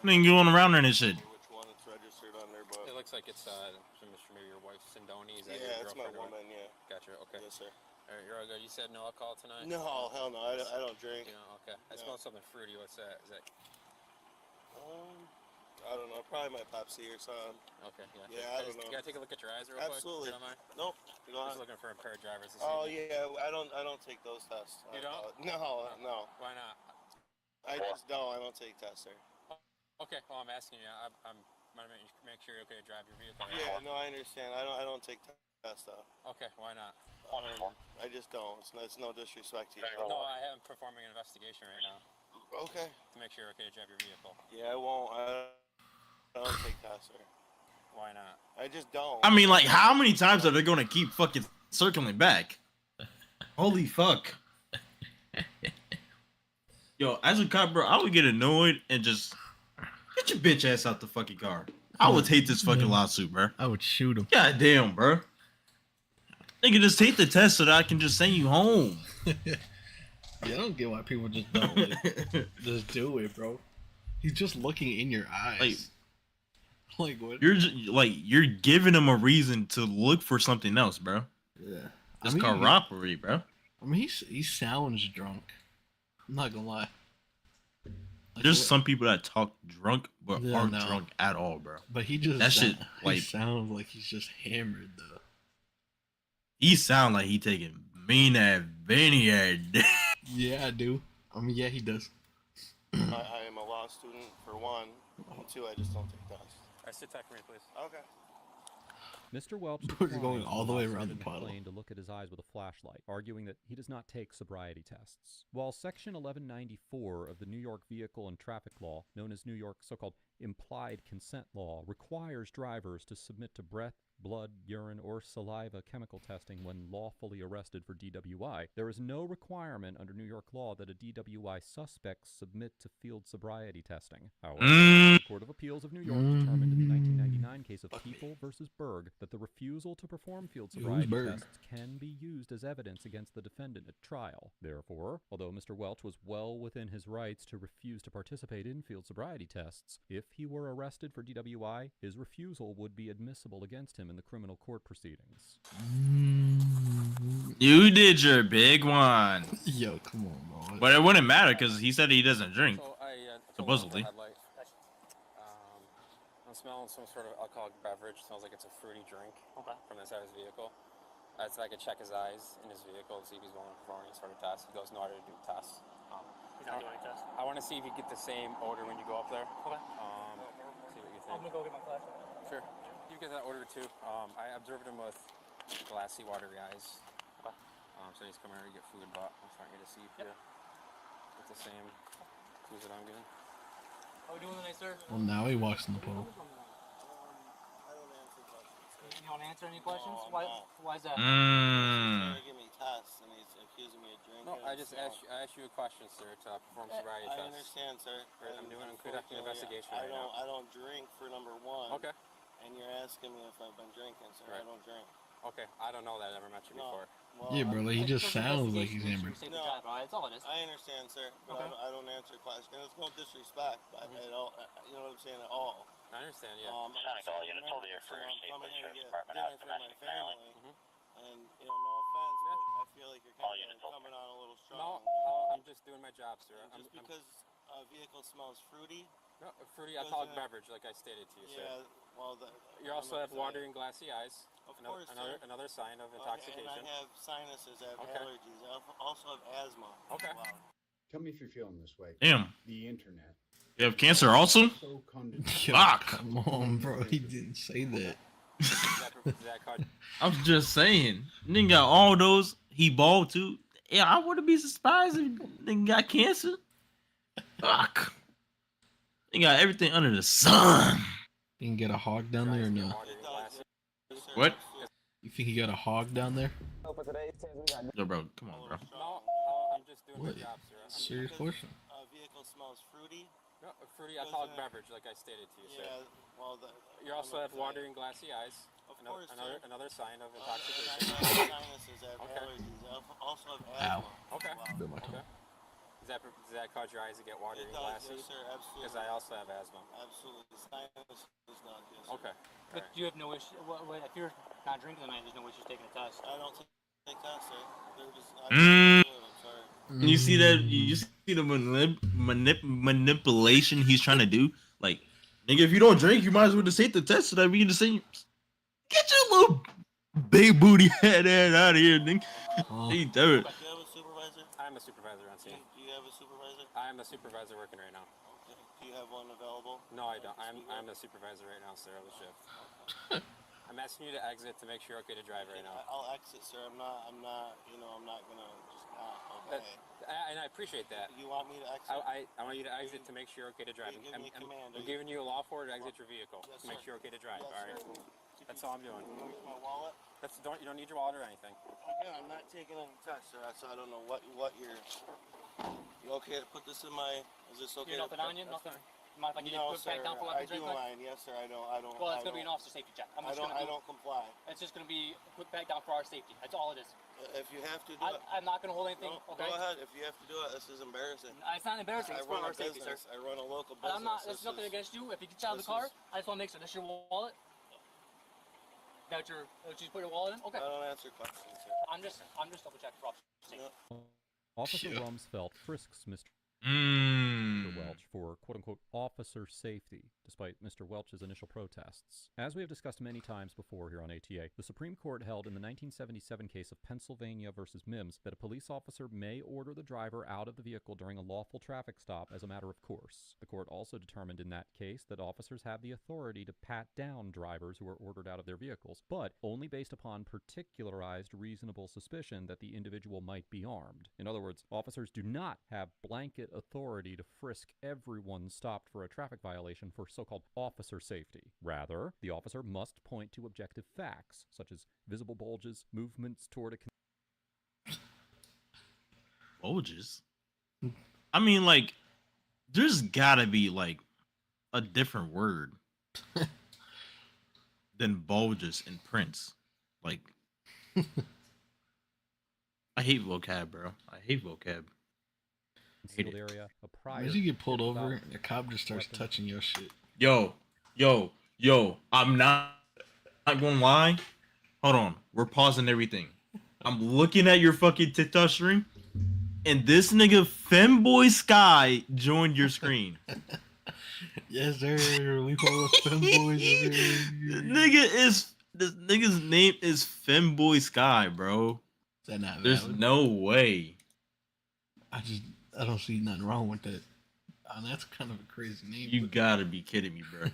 then going around in this shit. It looks like it's maybe your wife, Sindoni. Is that Yeah, your it's my girlfriend? woman, yeah. Gotcha, okay. Yes, sir. Alright, you're all good. You said no alcohol tonight? No, hell no. I don't drink. You know, okay. I No. smell something fruity. What's that? Is that... I don't know. Probably my Pepsi or something. Okay, yeah. Yeah, I don't know. You gotta take a look at your eyes real Absolutely. quick. Absolutely. Nope. You don't Just have- looking for impaired drivers. This Oh evening. yeah, I don't take those tests. You don't? No. Why not? I just don't. I don't take tests, sir. Okay, well, I'm asking you. I'm gonna make sure you're okay to drive your vehicle. Yeah, no, I understand. I don't take tests though. Okay, why not? I just don't. It's no disrespect to you. No, I am performing an investigation right now. Okay. To make sure you're okay to drive your vehicle. Yeah, I won't. I don't take tests, sir. Why not? I just don't. I mean, like, how many times are they gonna keep fucking circling back? Holy fuck. Yo, as a cop, bro, I would get annoyed and just get your bitch ass out the fucking car. I would take this fucking lawsuit, bro. I would shoot him. God damn, bro. Nigga, just take the test so that I can just send you home. Yeah, I don't get why people just don't just do it, bro. He's just looking in your eyes. Like what? You're giving him a reason to look for something else, bro. Yeah. It's called robbery, bro. I mean, he sounds drunk. I'm not gonna lie. Like, There's some people that talk drunk but Yeah, aren't no. drunk at all, bro. But he just that shit he like sounds like he's just hammered though. he sound like he taking Mena Vaniad. Yeah, I do. I mean, yeah, he does. I am a law student for one. And two, I just don't take tests. Alright, sit tight for me, please. Okay. Mr. Welch We're declined going all the way to around the Mr. puddle. McLean to look at his eyes with a flashlight, arguing that he does not take sobriety tests. While Section 1194 of the New York Vehicle and Traffic Law, known as New York's so-called implied consent law, requires drivers to submit to breath, blood, urine, or saliva chemical testing when lawfully arrested for DWI, there is no requirement under New York law that a DWI suspect submit to field sobriety testing. However, the Court of Appeals of New York determined in the 1999 case of People versus Berg that the refusal to perform field sobriety Berg? tests can be used as evidence against the defendant at trial. Therefore, although Mr. Welch was well within his rights to refuse to participate in field sobriety tests, if he were arrested for DWI, his refusal would be admissible against him in the criminal court proceedings. You did your big one. Yo, come on, bro. But it wouldn't matter because he said he doesn't drink. So Supposedly. I'm smelling some sort of alcoholic beverage. Smells like it's a fruity drink from inside his vehicle. So I could check his eyes in his vehicle to see if he's willing to perform any sort of test. He goes, no, I didn't do tests. He's not doing any tests. I want to see if you get the same odor when you go up there. Okay. See what you think. I'm gonna go get my flashlight. Sure. You get that odor too. I observed him with glassy, watery eyes. So he's coming here to get food, but I'm trying to see if you get the same clues that I'm getting. How we doing tonight, sir? Well, now he walks in the pool. You don't answer any questions? No, Why? no. Why is that? He's trying to give me tests, and he's accusing me of drinking. No, I just so- asked you a question, sir, to perform sobriety I test. understand, sir. Right, I'm and conducting an unfortunately, investigation I right now. I don't drink for number one. Okay. And you're asking me if I've been drinking, sir. Right. I don't drink. Okay, I don't know that. I never met you No. before. Well, Yeah, bro, like, he just sounds like he's hammered. Safe to drive, all right? That's all it is. I understand, sir, but Okay. I don't answer questions. It's no disrespect, but at all, you know what I'm saying, at all. I understand, yeah. Technical unit told you for coming here to get dinner for my family. And, you know, no offense, but I feel like you're kind of coming on a little strong. I'm just doing my job, sir. And just because a vehicle smells fruity. No, fruity alcoholic beverage, like I stated to you, sir. Yeah, well, You also have wandering glassy eyes. Of course, sir. Another sign of Okay, intoxication. and I have sinuses, I have Okay. allergies, I also have asthma. Okay. Wow. Tell me if you're feeling this way. Damn. The internet. You have cancer also? So condemned. Fuck. Come on, bro. He didn't say that. I'm just saying. Nigga got all those. He bald too. Yeah, I wouldn't be surprised if nigga got cancer. Fuck. He got everything under the sun. You can get a hog down there or no? What? You think he got a hog down there? Yo, bro, come on, bro. No, I'm just doing What? my job, sir. Serious question. Vehicle smells fruity. No, fruity alcoholic beverage, like I stated to you, sir. Yeah, well, You also have watery and glassy eyes. Of course, Another sign of I intoxication. have sinuses, I have allergies. I also have asthma. Okay. Bit my tongue. Does that cause your eyes to get watery and glassy? Yes, sir, absolutely. Because I also have asthma. Absolutely. Sinus is not, yes, sir. Okay. But you have no issue. If you're not drinking tonight, there's no issues taking a test. I don't take tests, sir. They're just. Mm. I'm sorry. You see that? You see the manipulation he's trying to do? Like, nigga, if you don't drink, you might as well just take the test so that we can just say, get your little big booty head out of here, nigga. He do it. Do you have a supervisor? I'm a supervisor on scene. Do you have a supervisor? I'm a supervisor working right now. Okay. Do you have one available? No, I don't. I'm a supervisor right now, sir, of the shift. I'm asking you to exit to make sure you're okay to drive right now. I'll exit, sir. I'm not, I'm not gonna just not obey. And I appreciate that. You want me to exit? I want you to exit to make sure you're okay to drive. Give me a command. I'm giving you a law for to exit your vehicle Yes, to make sir. sure you're okay to drive. Yes, All right. sir. That's all I'm doing. My wallet? You don't need your wallet or anything. Again, I'm not taking any tests, sir. So I don't know what you're. You okay to put this in my? Is this okay? Nothing on you? Nothing. Mind if I get No, you put back sir. down for I weapons? do mind. Yes, sir. I don't. Well, it's gonna be an officer safety check. I don't comply. It's just gonna be put back down for our safety. That's all it is. If you have to do it, I'm not gonna hold anything. no, Okay. go ahead. If you have to do it, this is embarrassing. It's not embarrassing. It's for run our a safety, sir. business. I run a local But business. I'm not. There's nothing against you. If you get out of the car, I just want to make sure that's your wallet. That you put your wallet in. Okay. I don't answer questions, sir. I'm just double checking for officer safety. Officer Rumsfeld frisks Mr. Welch for quote-unquote officer safety, despite Mr. Welch's initial protests. As we have discussed many times before here on ATA, the Supreme Court held in the 1977 case of Pennsylvania versus Mims that a police officer may order the driver out of the vehicle during a lawful traffic stop as a matter of course. The court also determined in that case that officers have the authority to pat down drivers who are ordered out of their vehicles, but only based upon particularized reasonable suspicion that the individual might be armed. In other words, officers do not have blanket authority to frisk everyone stopped for a traffic violation for so-called officer safety. Rather, the officer must point to objective facts, such as visible bulges, movements toward a... Bulges? I mean, like, there's gotta be, like, a different word than bulges in Prince. Like, I hate vocab, bro. I hate vocab. Concealed area, a prior... As you get pulled over, and the cop just starts touching your shit. Yo, I'm not gonna lie. Hold on, we're pausing everything. I'm looking at your fucking TikTok stream, and this nigga Femboy Sky joined your screen. Yes, sir. We follow Femboys. This nigga's name is Femboy Sky, bro. Is that not There's valid? no way. I don't see nothing wrong with that. That's kind of a crazy name. You gotta be kidding me, bro.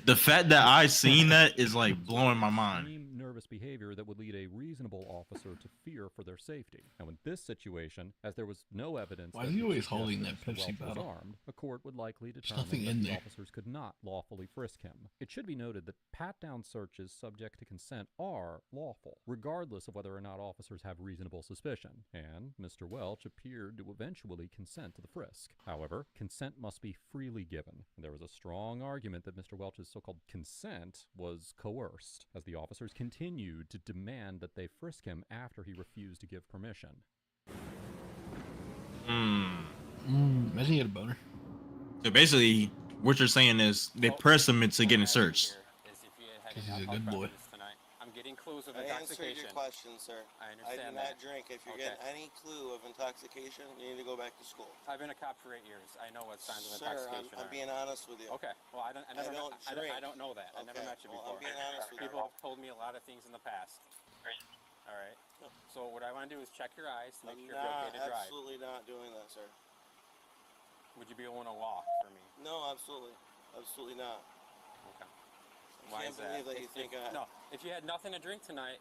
The fact that I seen that is like blowing my mind. Nervous behavior that would lead a reasonable officer to fear for their safety. Now, in this situation, as there was no evidence Why that is he would always suggest holding that that Mr. Pepsi Welch was bottle? armed, a court would likely There's determine nothing that in the there. officers could not lawfully frisk him. It should be noted that pat-down searches subject to consent are lawful, regardless of whether or not officers have reasonable suspicion, and Mr. Welch appeared to eventually consent to the frisk. However, consent must be freely given, and there was a strong argument that Mr. Welch's so-called consent was coerced, as the officers continued to demand that they frisk him after he refused to give permission. Imagine you had a boner. So basically, what you're saying is they press him into getting searched. Because he's a good boy. I'm getting clues of I answered intoxication. your question, sir. I I do understand not that. drink. If you're Okay. getting any clue of intoxication, you need to go back to school. I've been a cop for 8 years. I know what signs of Sir, intoxication I'm are. being honest with you. Okay. Well, I don't drink. I don't know that. I never Okay, met you well, before. I'm being honest with you. People have told me a lot of things in the past. All right. So what I want to do is check your eyes to make I'm sure you're okay to drive. absolutely not doing that, sir. Would you be willing to walk for me? No, absolutely. Absolutely not. Okay. I Why can't is that? believe that you think I... No, if you had nothing to drink tonight,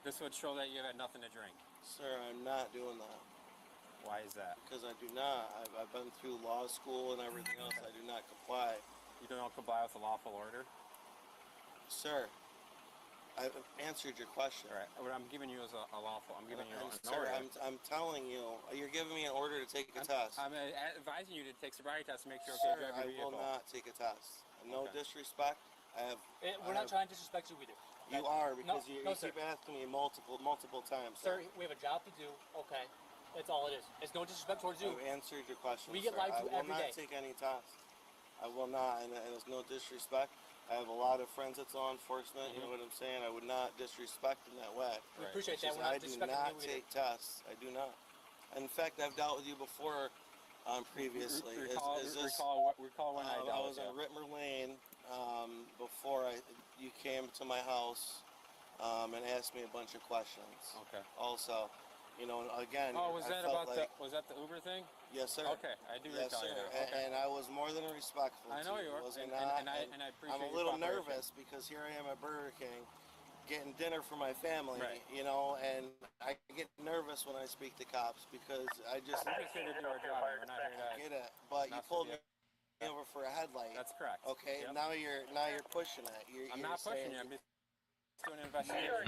this would show that you had nothing to drink. Sir, I'm not doing that. Why is that? Because I do not. I've been through law school and everything else. I do not comply. You don't comply with the lawful order? Sir, I've answered your question. All right. What I'm giving you is a lawful. I'm giving you an Sir, order. I'm telling you, you're giving me an order to take a test. I'm advising you to take sobriety tests to make sure Sir, okay to drive I your will vehicle. not take a test. No disrespect. We're not trying to disrespect you either. You are, because you sir. keep asking me multiple times. Sir, we have a job to do, okay? That's all it is. It's no disrespect towards you. I've answered your question. We get sir. lied to I will every not day. take any tests. I will not, and it's no disrespect. I have a lot of friends that's law enforcement. You know what I'm saying? I would not disrespect in that way. We appreciate It's that. just We're not I do disrespecting not you either. take tests. I do not. In fact, I've dealt with you before previously. Recall when I I dealt was with in you. Rittmer Lane before you came to my house and asked me a bunch of questions. Okay. Also, you know, again. Oh, was I that felt about like, was that the Uber thing? Yes, sir. Okay, I do Yes, recall sir. you now. Okay. And I was more than respectful. I know to you were, was I and not? I appreciate I'm a your little cooperation. nervous because here I am at Burger King, getting dinner for my family. Right. You know, and I get nervous when I speak to cops because I just. We're just here to do our job. We're not here to. Get it, but you mess pulled with me over for a headlight. That's correct. Okay, Yep. now you're pushing it. I'm you're not pushing you. I'm just doing an investigation.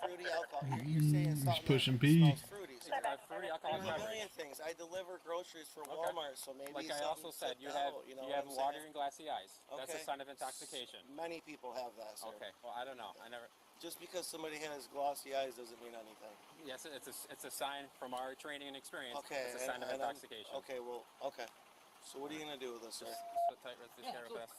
Fruity alcohol. You're saying something pushing that P. smells fruity. So Fruity alcohol there's a beverage. million things. I deliver groceries for Walmart, so maybe Like I something also said, slipped you have out, you know you have what I'm watery saying? and glassy eyes. That's a Okay. sign of intoxication. Many people have that, sir. Okay. Well, I don't know. I never. Just because somebody has glossy eyes doesn't mean anything. Yes, it's a sign from our training and experience. Okay. It's a sign of and I'm- intoxication. Okay. Well. Okay. So what are you gonna do with this, sir? Sit tight, let's just get real fast.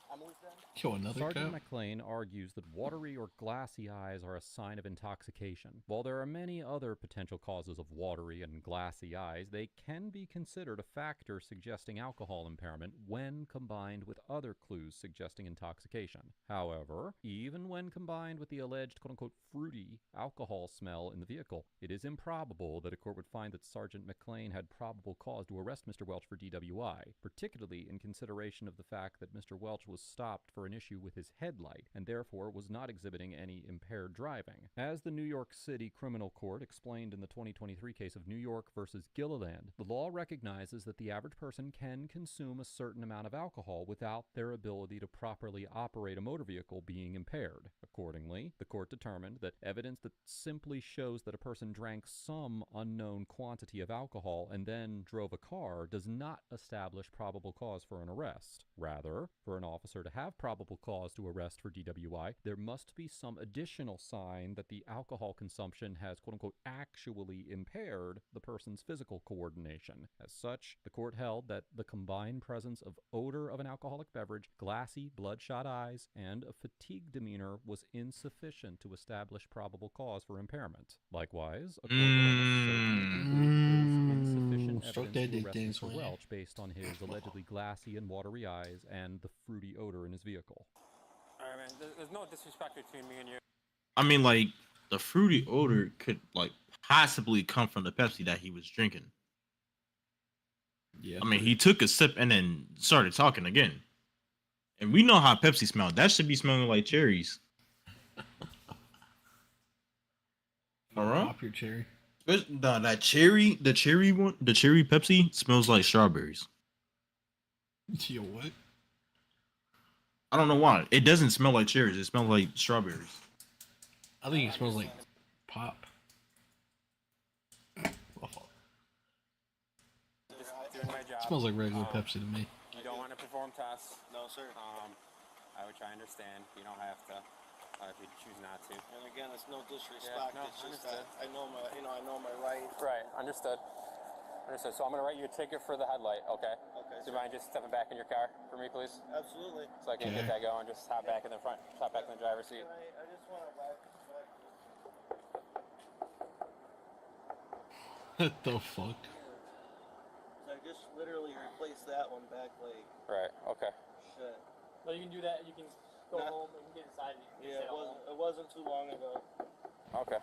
I'm with them. Yo, another Sergeant cop? McLean argues that watery or glassy eyes are a sign of intoxication. While there are many other potential causes of watery and glassy eyes, they can be considered a factor suggesting alcohol impairment when combined with other clues suggesting intoxication. However, even when combined with the alleged quote-unquote fruity alcohol smell in the vehicle, it is improbable that a court would find that Sergeant McLean had probable cause to arrest Mr. Welch for DWI, particularly in consideration of the fact that Mr. Welch was stopped for an issue with his headlight and therefore was not exhibiting any impaired driving. As the New York City Criminal Court explained in the 2023 case of New York versus Gilliland, the law recognizes that the average person can consume a certain amount of alcohol without their ability to properly operate a motor vehicle being impaired. Accordingly, the court determined that evidence that simply shows that a person drank some unknown quantity of alcohol and then drove a car does not establish probable cause for an arrest. Rather, for an officer to have probable cause to arrest for DWI, there must be some additional sign that the alcohol consumption has quote-unquote actually impaired the person's physical coordination. As such, the court held that the combined presence of odor of an alcoholic beverage, glassy, bloodshot eyes, and a fatigued demeanor was insufficient to establish probable cause for impairment. Likewise, a court insufficient Stroke evidence that to arrest dick, Mr. Sway. Welch based on his allegedly glassy and watery eyes and the fruity odor in his vehicle. All right, man. There's no disrespect between me and you. I mean, like, the fruity odor could, like, possibly come from the Pepsi that he was drinking. Yeah. I mean, he took a sip and then started talking again. And we know how Pepsi smells. That should be smelling like cherries. All right. Pop your cherry. No, the cherry Pepsi smells like strawberries. Yo, what? I don't know why. It doesn't smell like cherries. It smells like strawberries. I think it smells like pop. Just doing my job. It smells like regular Pepsi to me. You don't want to perform tests. No, sir. I would try to understand. You don't have to if you choose not to. And again, it's no disrespect. Yeah, no, it's just understood. that I know my rights. Right, understood. Understood. So I'm gonna write you a ticket for the headlight, okay? Okay. Do you mind just stepping back in your car for me, please? Absolutely. So I can get that going. Just hop back in the front, hop back in the driver's seat. I just want to back. What the fuck? I just literally replaced that one back like Right. Okay. shit. Well, you can do that. You can go home and get inside. And you can Yeah, stay at home. it wasn't too long ago. Okay.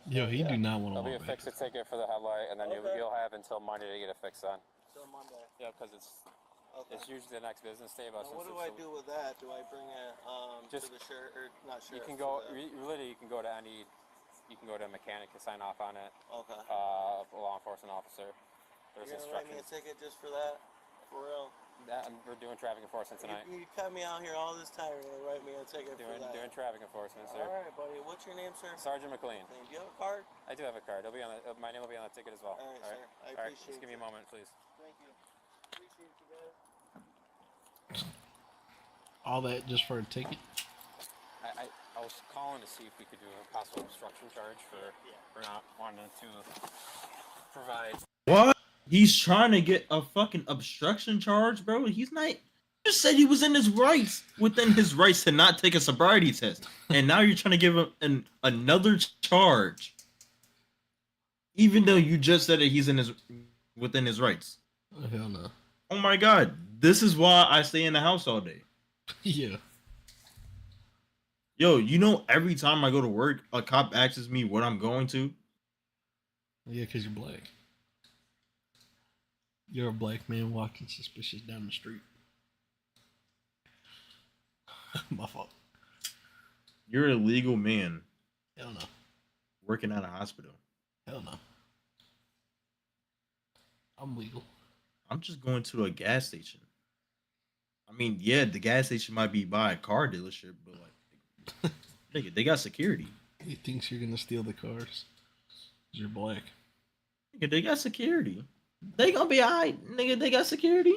Yo, he do not want to There'll be a walk back. fix-it ticket for the headlight, and then you'll have until Monday to get it fixed on. Till Monday. Yeah, because it's usually the next business day. But Now, what do I do with that? Do I bring it Just- to the sheriff or not sheriff? You can go. Literally, you can go to any. You can go to a mechanic to sign off on it. Okay. A law enforcement officer. There's You're gonna write me a instructions. ticket just for that? For real? We're doing traffic enforcement tonight. You cut me out here all this time. You're gonna write me a ticket for that? Doing traffic enforcement, sir. All right, buddy. What's your name, sir? Sergeant McLean. Do you have a card? I do have a card. It'll be on the, my name will be on the ticket as well. All right, sir. I All right, appreciate just give me a moment, please. Thank you. Appreciate you guys. All that just for a ticket? I was calling to see if we could do a possible obstruction charge for not wanting to provide. What? He's trying to get a fucking obstruction charge, bro. He's not. You just said he was in his rights, within his rights to not take a sobriety test, and now you're trying to give him another charge, even though you just said that he's within his rights. Oh, hell no. Oh my god, this is why I stay in the house all day. Yeah. Yo, you know, every time I go to work, a cop asks me what I'm going to. Yeah, because you're black. You're a black man walking suspicious down the street. My fault. You're a legal man. Hell no. Working at a hospital. Hell no. I'm legal. I'm just going to a gas station. I mean, yeah, the gas station might be by a car dealership, but like, nigga, they got security. He thinks you're gonna steal the cars. 'Cause you're black. Nigga, they got security. They gonna be alright, nigga. They got security.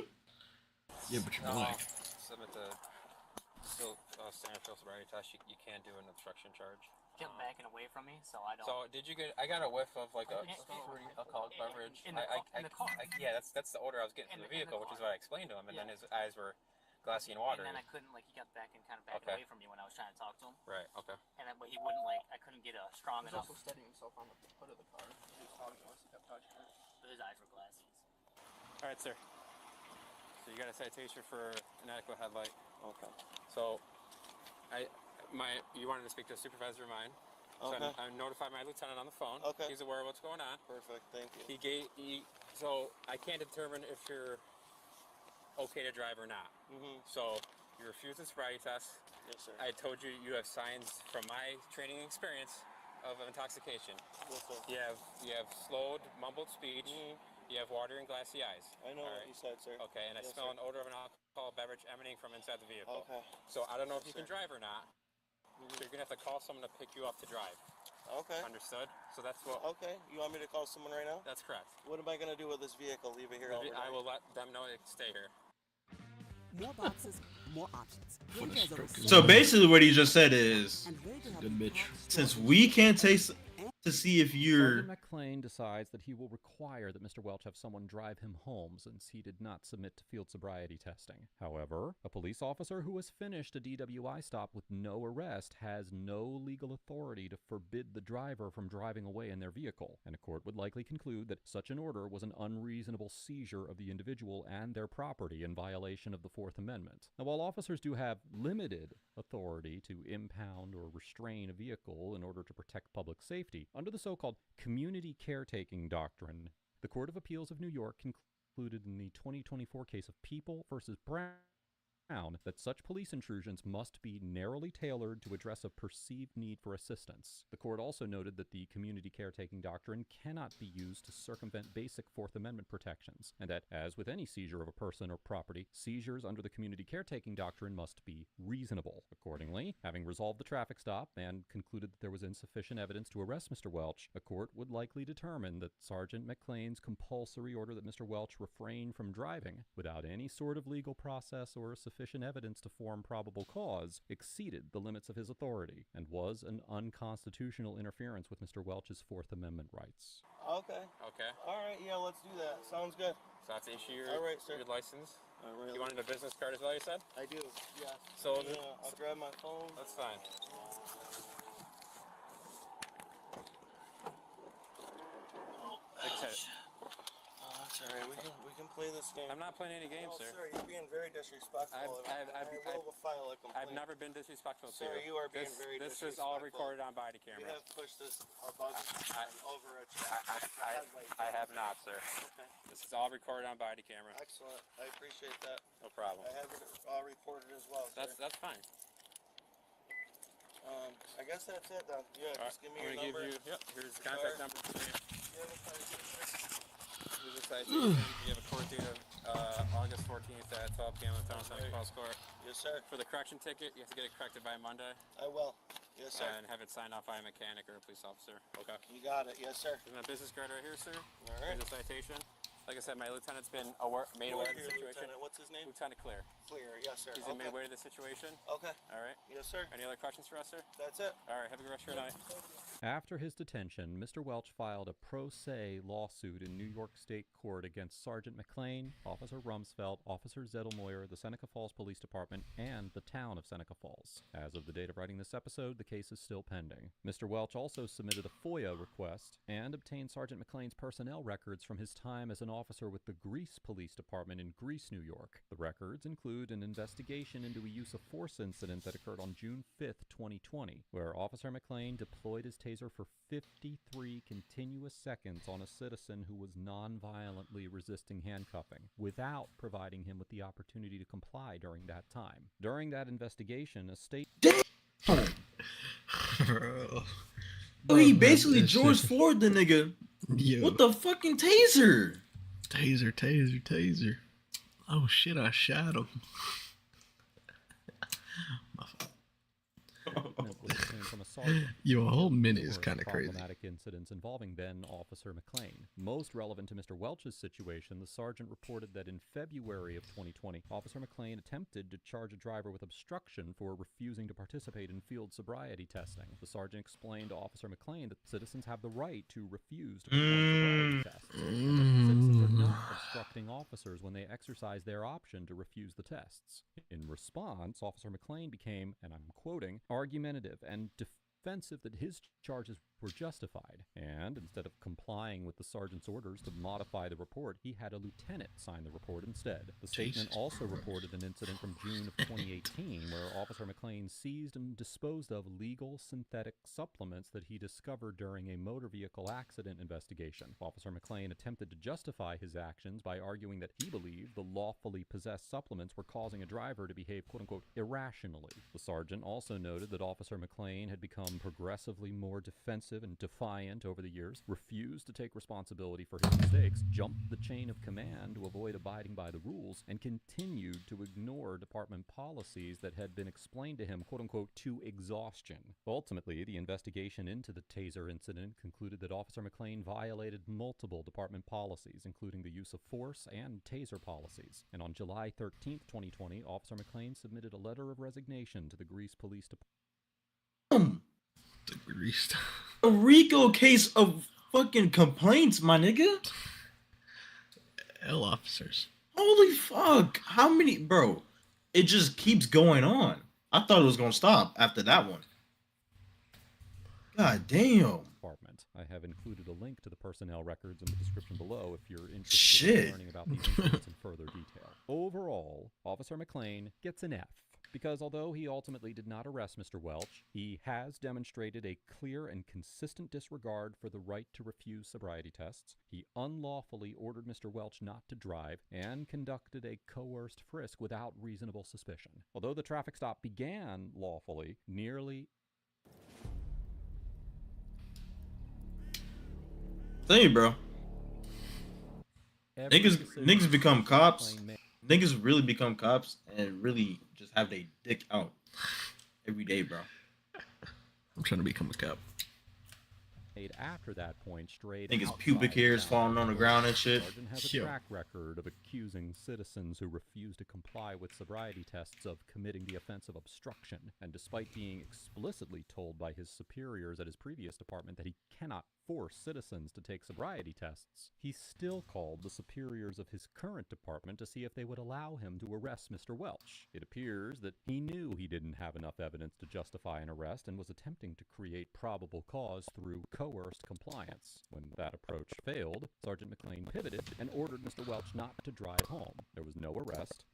Yeah, but you're black. Submit the standard field sobriety test. You can't do an obstruction charge. Kept backing away from me, so I don't. So did you get? I got a whiff of like a fruity alcoholic beverage. In the car. Yeah, that's the odor I was getting from the vehicle, which is what I explained to him, and then his eyes were glassy and watery. And then I couldn't, like, he got back and kind of backed Okay. away from me when I was trying to talk to him. Right. Okay. And then, but he wouldn't, like, I couldn't get a strong enough. also steadying himself on the hood of the car. He was talking to us. He kept touching her. But his eyes were glassy. All right, sir. So you got a citation for inadequate headlight. Okay. So, you wanted to speak to a supervisor of mine. So Okay. I notified my lieutenant on the phone. Okay. He's aware of what's going on. Perfect. Thank you. So I can't determine if you're okay to drive or not. Mm-hmm. So you refused the sobriety test. Yes, sir. I told you you have signs from my training experience of intoxication. Yes, sir. You have slowed, mumbled speech. Mhm. You have watery and glassy eyes. I know All what right. you said, sir. Okay, and I Yes, smell sir. an odor of an alcohol beverage emanating from inside the vehicle. Okay. So I don't know if Yes, you can sir. drive or not. So you're gonna have to call someone to pick you up to drive. Okay. Understood? So that's what. Okay. You want me to call someone right now? That's correct. What am I gonna do with this vehicle? Leave it here overnight? I will let them know to stay here. More boxes, more options. For the stroke. So basically, what he just said is, Good bitch. since we can't taste to see if you're Sergeant McLean decides that he will require that Mr. Welch have someone drive him home since he did not submit to field sobriety testing. However, a police officer who has finished a DWI stop with no arrest has no legal authority to forbid the driver from driving away in their vehicle, and a court would likely conclude that such an order was an unreasonable seizure of the individual and their property in violation of the Fourth Amendment. Now, while officers do have limited authority to impound or restrain a vehicle in order to protect public safety, under the so-called community caretaking doctrine, the Court of Appeals of New York concluded in the 2024 case of People versus Brown that such police intrusions must be narrowly tailored to address a perceived need for assistance. The court also noted that the community caretaking doctrine cannot be used to circumvent basic Fourth Amendment protections, and that, as with any seizure of a person or property, seizures under the community caretaking doctrine must be reasonable. Accordingly, having resolved the traffic stop and concluded that there was insufficient evidence to arrest Mr. Welch, a court would likely determine that Sergeant McLean's compulsory order that Mr. Welch refrain from driving without any sort of legal process or sufficient evidence to form probable cause exceeded the limits of his authority and was an unconstitutional interference with Mr. Welch's Fourth Amendment rights. Okay. Okay. All right. Yeah. Let's do that. Sounds good. So that's issue your, All right, sir. your license. All right. You wanted a business card as well, you said? I do. Yeah. So yeah, I'll grab my phone. that's fine. Like I said, Oh, that's all right. We can can play this game. I'm not playing any games, No, sir. sir, you're being very disrespectful. I will file a complaint. I've never been disrespectful to Sir, you are being very This disrespectful. is all recorded on body camera. You have pushed this above over a chat. I have not, sir. Okay. This is all recorded on body camera. Excellent. I appreciate that. No problem. I have it all recorded as well, sir. That's fine. I guess that's it then. Yeah, All just give me I'm your gonna number. give you. Yep. Here's the contract number. You have a citation? Here's the citation. You have a court date of August 14th at 12 p.m. in Town Center Falls Court. Yes, sir. For the correction ticket, you have to get it corrected by Monday. I will. Yes, sir. And have it signed off by a mechanic or a police officer. Okay. You got it. Yes, sir. There's my business card right here, sir. All right. Here's the citation. Like I said, my lieutenant's been made Who aware are of the you, situation. Lieutenant? What's his name? Lieutenant Clear. Clear. Yes, sir. He's been made aware of the situation. Okay. All right. Yes, sir. Any other questions for us, sir? That's it. All right. Have a good rest of your night. After his detention, Mr. Welch filed a pro se lawsuit in New York State Court against Sergeant McLean, Officer Rumsfeld, Officer Zettelmoyer, the Seneca Falls Police Department, and the town of Seneca Falls. As of the date of writing this episode, the case is still pending. Mr. Welch also submitted a FOIA request and obtained Sergeant McLean's personnel records from his time as an officer with the Greece Police Department in Greece, New York. The records include an investigation into a use of force incident that occurred on June 5th, 2020, where Officer McLean deployed his taser for 53 continuous seconds on a citizen who was non-violently resisting handcuffing, without providing him with the opportunity to comply during that time. During that investigation, a state... Bro. Oh, he basically George Floyd the nigga. Yo. What the fucking taser? Taser. Oh shit, I shot him. From a sergeant. Yo, a whole minute is kind of crazy. Problematic incidents involving then Officer McLean. Most relevant to Mr. Welch's situation, the sergeant reported that in February of 2020, Officer McLean attempted to charge a driver with obstruction for refusing to participate in field sobriety testing. The sergeant explained to Officer McLean that citizens have the right to refuse to perform sobriety tests, and that citizens are not obstructing officers when they exercise their option to refuse the tests. In response, Officer McLean became, and I'm quoting, argumentative and defensive that his charges were justified, and instead of complying with the sergeant's orders to modify the report, he had a lieutenant sign the report instead. The statement also reported an incident from June of 2018 where Officer McLean seized and disposed of legal synthetic supplements that he discovered during a motor vehicle accident investigation. Officer McLean attempted to justify his actions by arguing that he believed the lawfully possessed supplements were causing a driver to behave quote-unquote irrationally. The sergeant also noted that Officer McLean had become progressively more defensive and defiant over the years, refused to take responsibility for his mistakes, jumped the chain of command to avoid abiding by the rules, and continued to ignore department policies that had been explained to him, quote-unquote, to exhaustion. Ultimately, the investigation into the taser incident concluded that Officer McLean violated multiple department policies, including the use of force and taser policies. And on July 13th, 2020, Officer McLean submitted a letter of resignation to the Greece Police Department. The Greece. A RICO case of fucking complaints, my nigga. Hell, officers. Holy fuck. How many, bro? It just keeps going on. I thought it was gonna stop after that one. God damn. Department. I have included a link to the personnel records in the description below if you're interested in learning about these incidents in further detail. Overall, Officer McLean gets an F, because although he ultimately did not arrest Mr. Welch, he has demonstrated a clear and consistent disregard for the right to refuse sobriety tests. He unlawfully ordered Mr. Welch not to drive and conducted a coerced frisk without reasonable suspicion. Although the traffic stop began lawfully, nearly Tell you, bro. Niggas become cops. Niggas really become cops and really just have their dick out every day, bro. I'm trying to become a cop. After that point, straight niggas pubic hairs falling on the ground and shit. Sergeant has a track record of accusing citizens who refuse to comply with sobriety tests of committing the offense of obstruction. And despite being explicitly told by his superiors at his previous department that he cannot force citizens to take sobriety tests, he still called the superiors of his current department to see if they would allow him to arrest Mr. Welch. It appears that he knew he didn't have enough evidence to justify an arrest and was attempting to create probable cause through coerced compliance. When that approach failed, Sergeant McLean pivoted and ordered Mr. Welch not to drive home. There was no arrest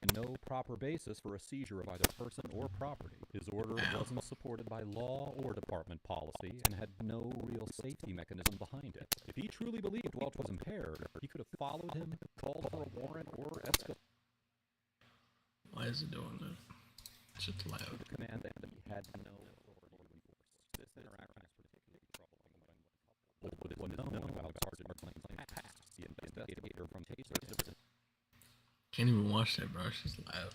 and no proper basis for a seizure of either person or property. His order wasn't supported by law or department policy and had no real safety mechanism behind it. If he truly believed Welch was impaired, he could have followed him, called for a warrant, or escalated. Why is it doing that? It's just loud. Command and he had no authority to enforce. This interaction is particularly troubling when what is known about Sergeant McLean's past. The investigator from Taser Can't even watch that, bro. It's just loud.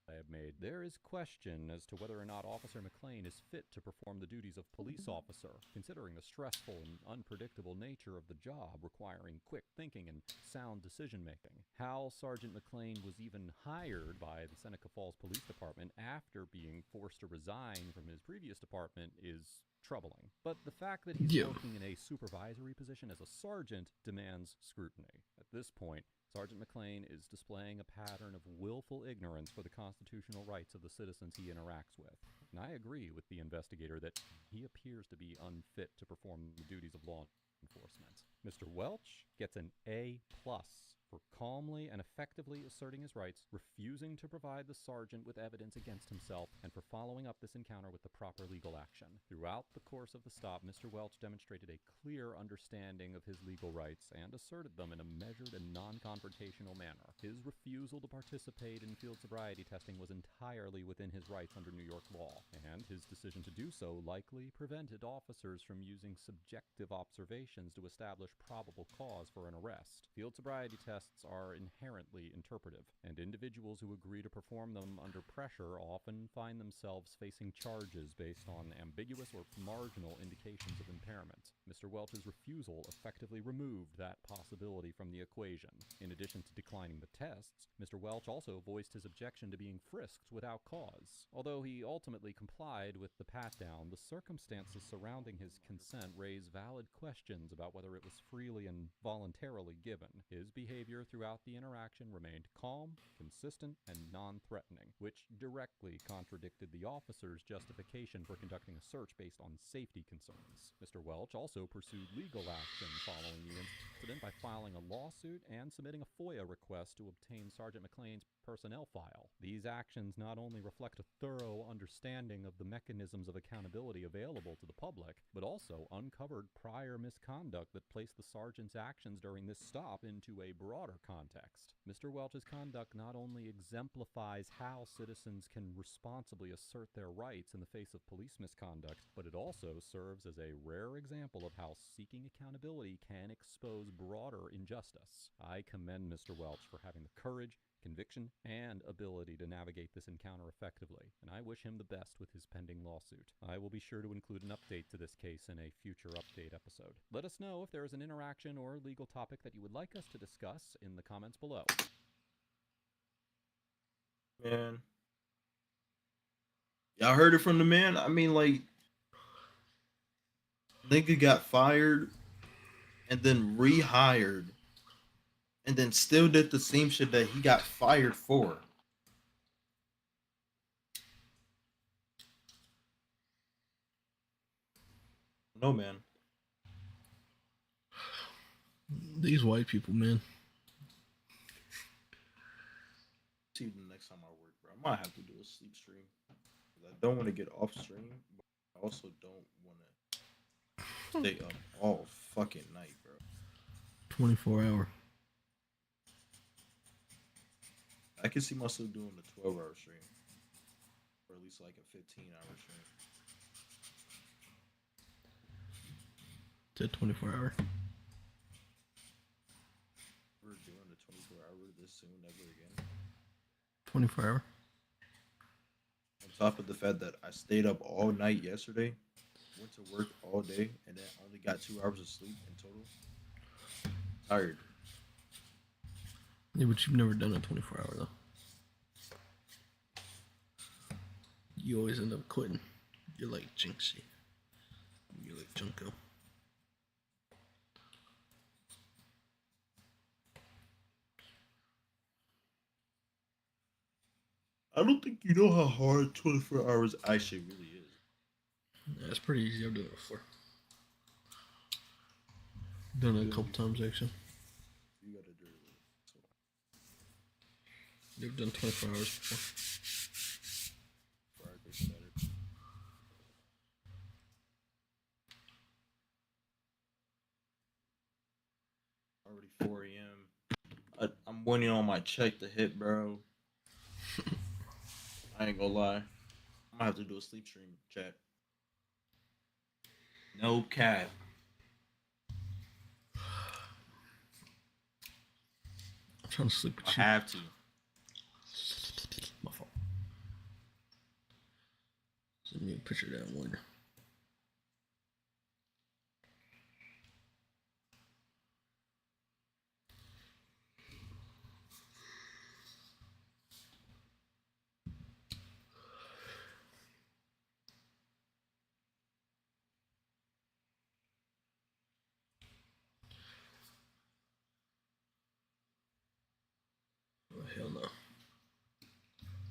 I have made. There is question as to whether or not Officer McLean is fit to perform the duties of police officer, considering the stressful and unpredictable nature of the job requiring quick thinking and sound decision-making. How Sergeant McLean was even hired by the Seneca Falls Police Department after being forced to resign from his previous department is troubling. But the fact that he's working in a supervisory position as a sergeant demands scrutiny. At this point, Sergeant McLean is displaying a pattern of willful ignorance for the constitutional rights of the citizens he interacts with. And I agree with the investigator that he appears to be unfit to perform the duties of law enforcement. Mr. Welch gets an A+ for calmly and effectively asserting his rights, refusing to provide the sergeant with evidence against himself, and for following up this encounter with the proper legal action. Throughout the course of the stop, Mr. Welch demonstrated a clear understanding of his legal rights and asserted them in a measured and non-confrontational manner. His refusal to participate in field sobriety testing was entirely within his rights under New York law, and his decision to do so likely prevented officers from using subjective observations to establish probable cause for an arrest. Field sobriety tests are inherently interpretive, and individuals who agree to perform them under pressure often find themselves facing charges based on ambiguous or marginal indications of impairment. Mr. Welch's refusal effectively removed that possibility from the equation. In addition to declining the tests, Mr. Welch also voiced his objection to being frisked without cause. Although he ultimately complied with the pat-down, the circumstances surrounding his consent raise valid questions about whether it was freely and voluntarily given. His behavior throughout the interaction remained calm, consistent, and non-threatening, which directly contradicted the officer's justification for conducting a search based on safety concerns. Mr. Welch also pursued legal action following the incident by filing a lawsuit and submitting a FOIA request to obtain Sergeant McLean's personnel file. These actions not only reflect a thorough understanding of the mechanisms of accountability available to the public, but also uncovered prior misconduct that placed the sergeant's actions during this stop into a broader context. Mr. Welch's conduct not only exemplifies how citizens can responsibly assert their rights in the face of police misconduct, but it also serves as a rare example of how seeking accountability can expose broader injustice. I commend Mr. Welch for having the courage, conviction, and ability to navigate this encounter effectively, and I wish him the best with his pending lawsuit. I will be sure to include an update to this case in a future update episode. Let us know if there is an interaction or legal topic that you would like us to discuss in the comments below. Man. Y'all heard it from the man? I mean, like, nigga got fired and then rehired and then still did the same shit that he got fired for. No, man. These white people, man. See you the next time I work, bro. I might have to do a sleep stream. I don't want to get off stream, but I also don't want to stay up all fucking night, bro. 24-hour. I can see myself doing a 12-hour stream, or at least like a 15-hour stream. It's a 24-hour. We're doing the 24-hour this soon, never again. 24-hour. On top of the fact that I stayed up all night yesterday, went to work all day, and then only got 2 hours of sleep in total. Tired. Yeah, but you've never done a 24-hour though. You always end up quitting. You're like Jinxie. You're like Junko. I don't think you know how hard 24 hours actually really is. Yeah, it's pretty easy. I've done it before. Done it a couple times actually. You gotta do it. You've done 24 hours before. Fire gets better. Already 4 a.m. I'm waiting on my check to hit, bro. I ain't gonna lie. I'm gonna have to do a sleep stream chat. No cap. I'm trying to sleep with I you. have to. My fault. Send me a picture of that later. Oh, hell no.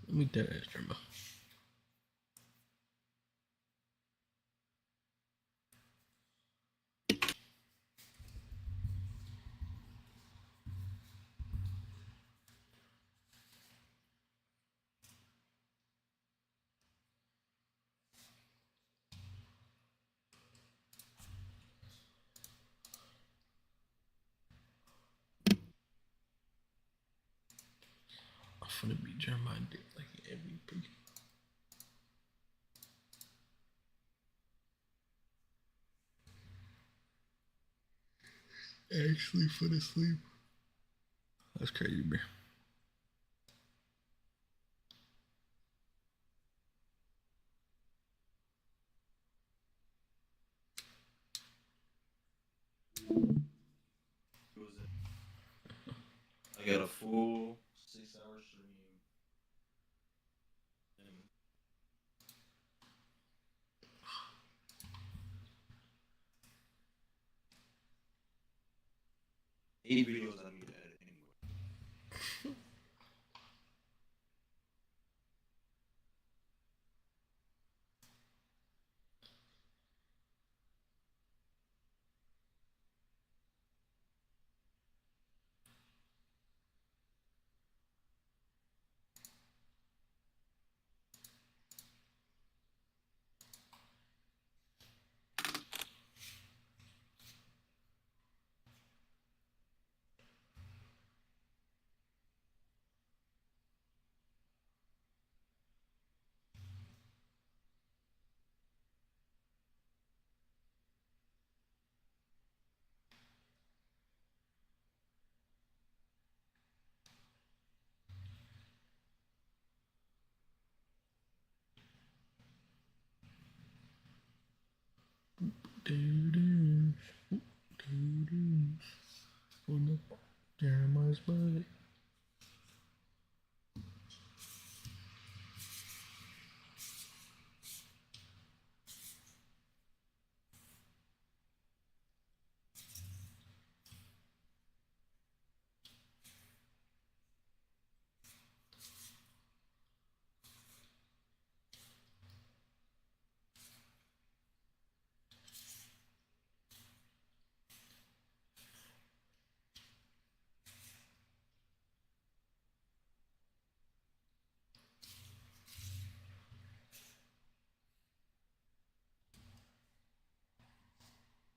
Let me dead ass Jerma. I'm finna beat Jeremiah dick like MVP. Actually finna sleep. That's crazy, bro. I got a full 6-hour stream. And 8 videos I need to edit anyway. On the Jeremiah's butt.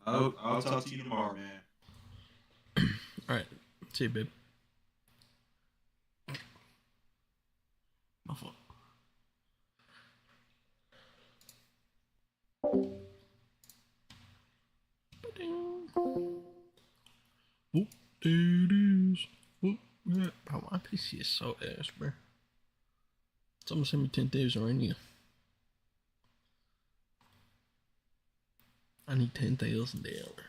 I'll talk to you tomorrow, man. Alright. See you, babe. My fault. Whoop, there it is. Whoop, yeah. Bro, my PC is so ass, bro. Someone sent me 10,000 right now. I need 10,000 dollars.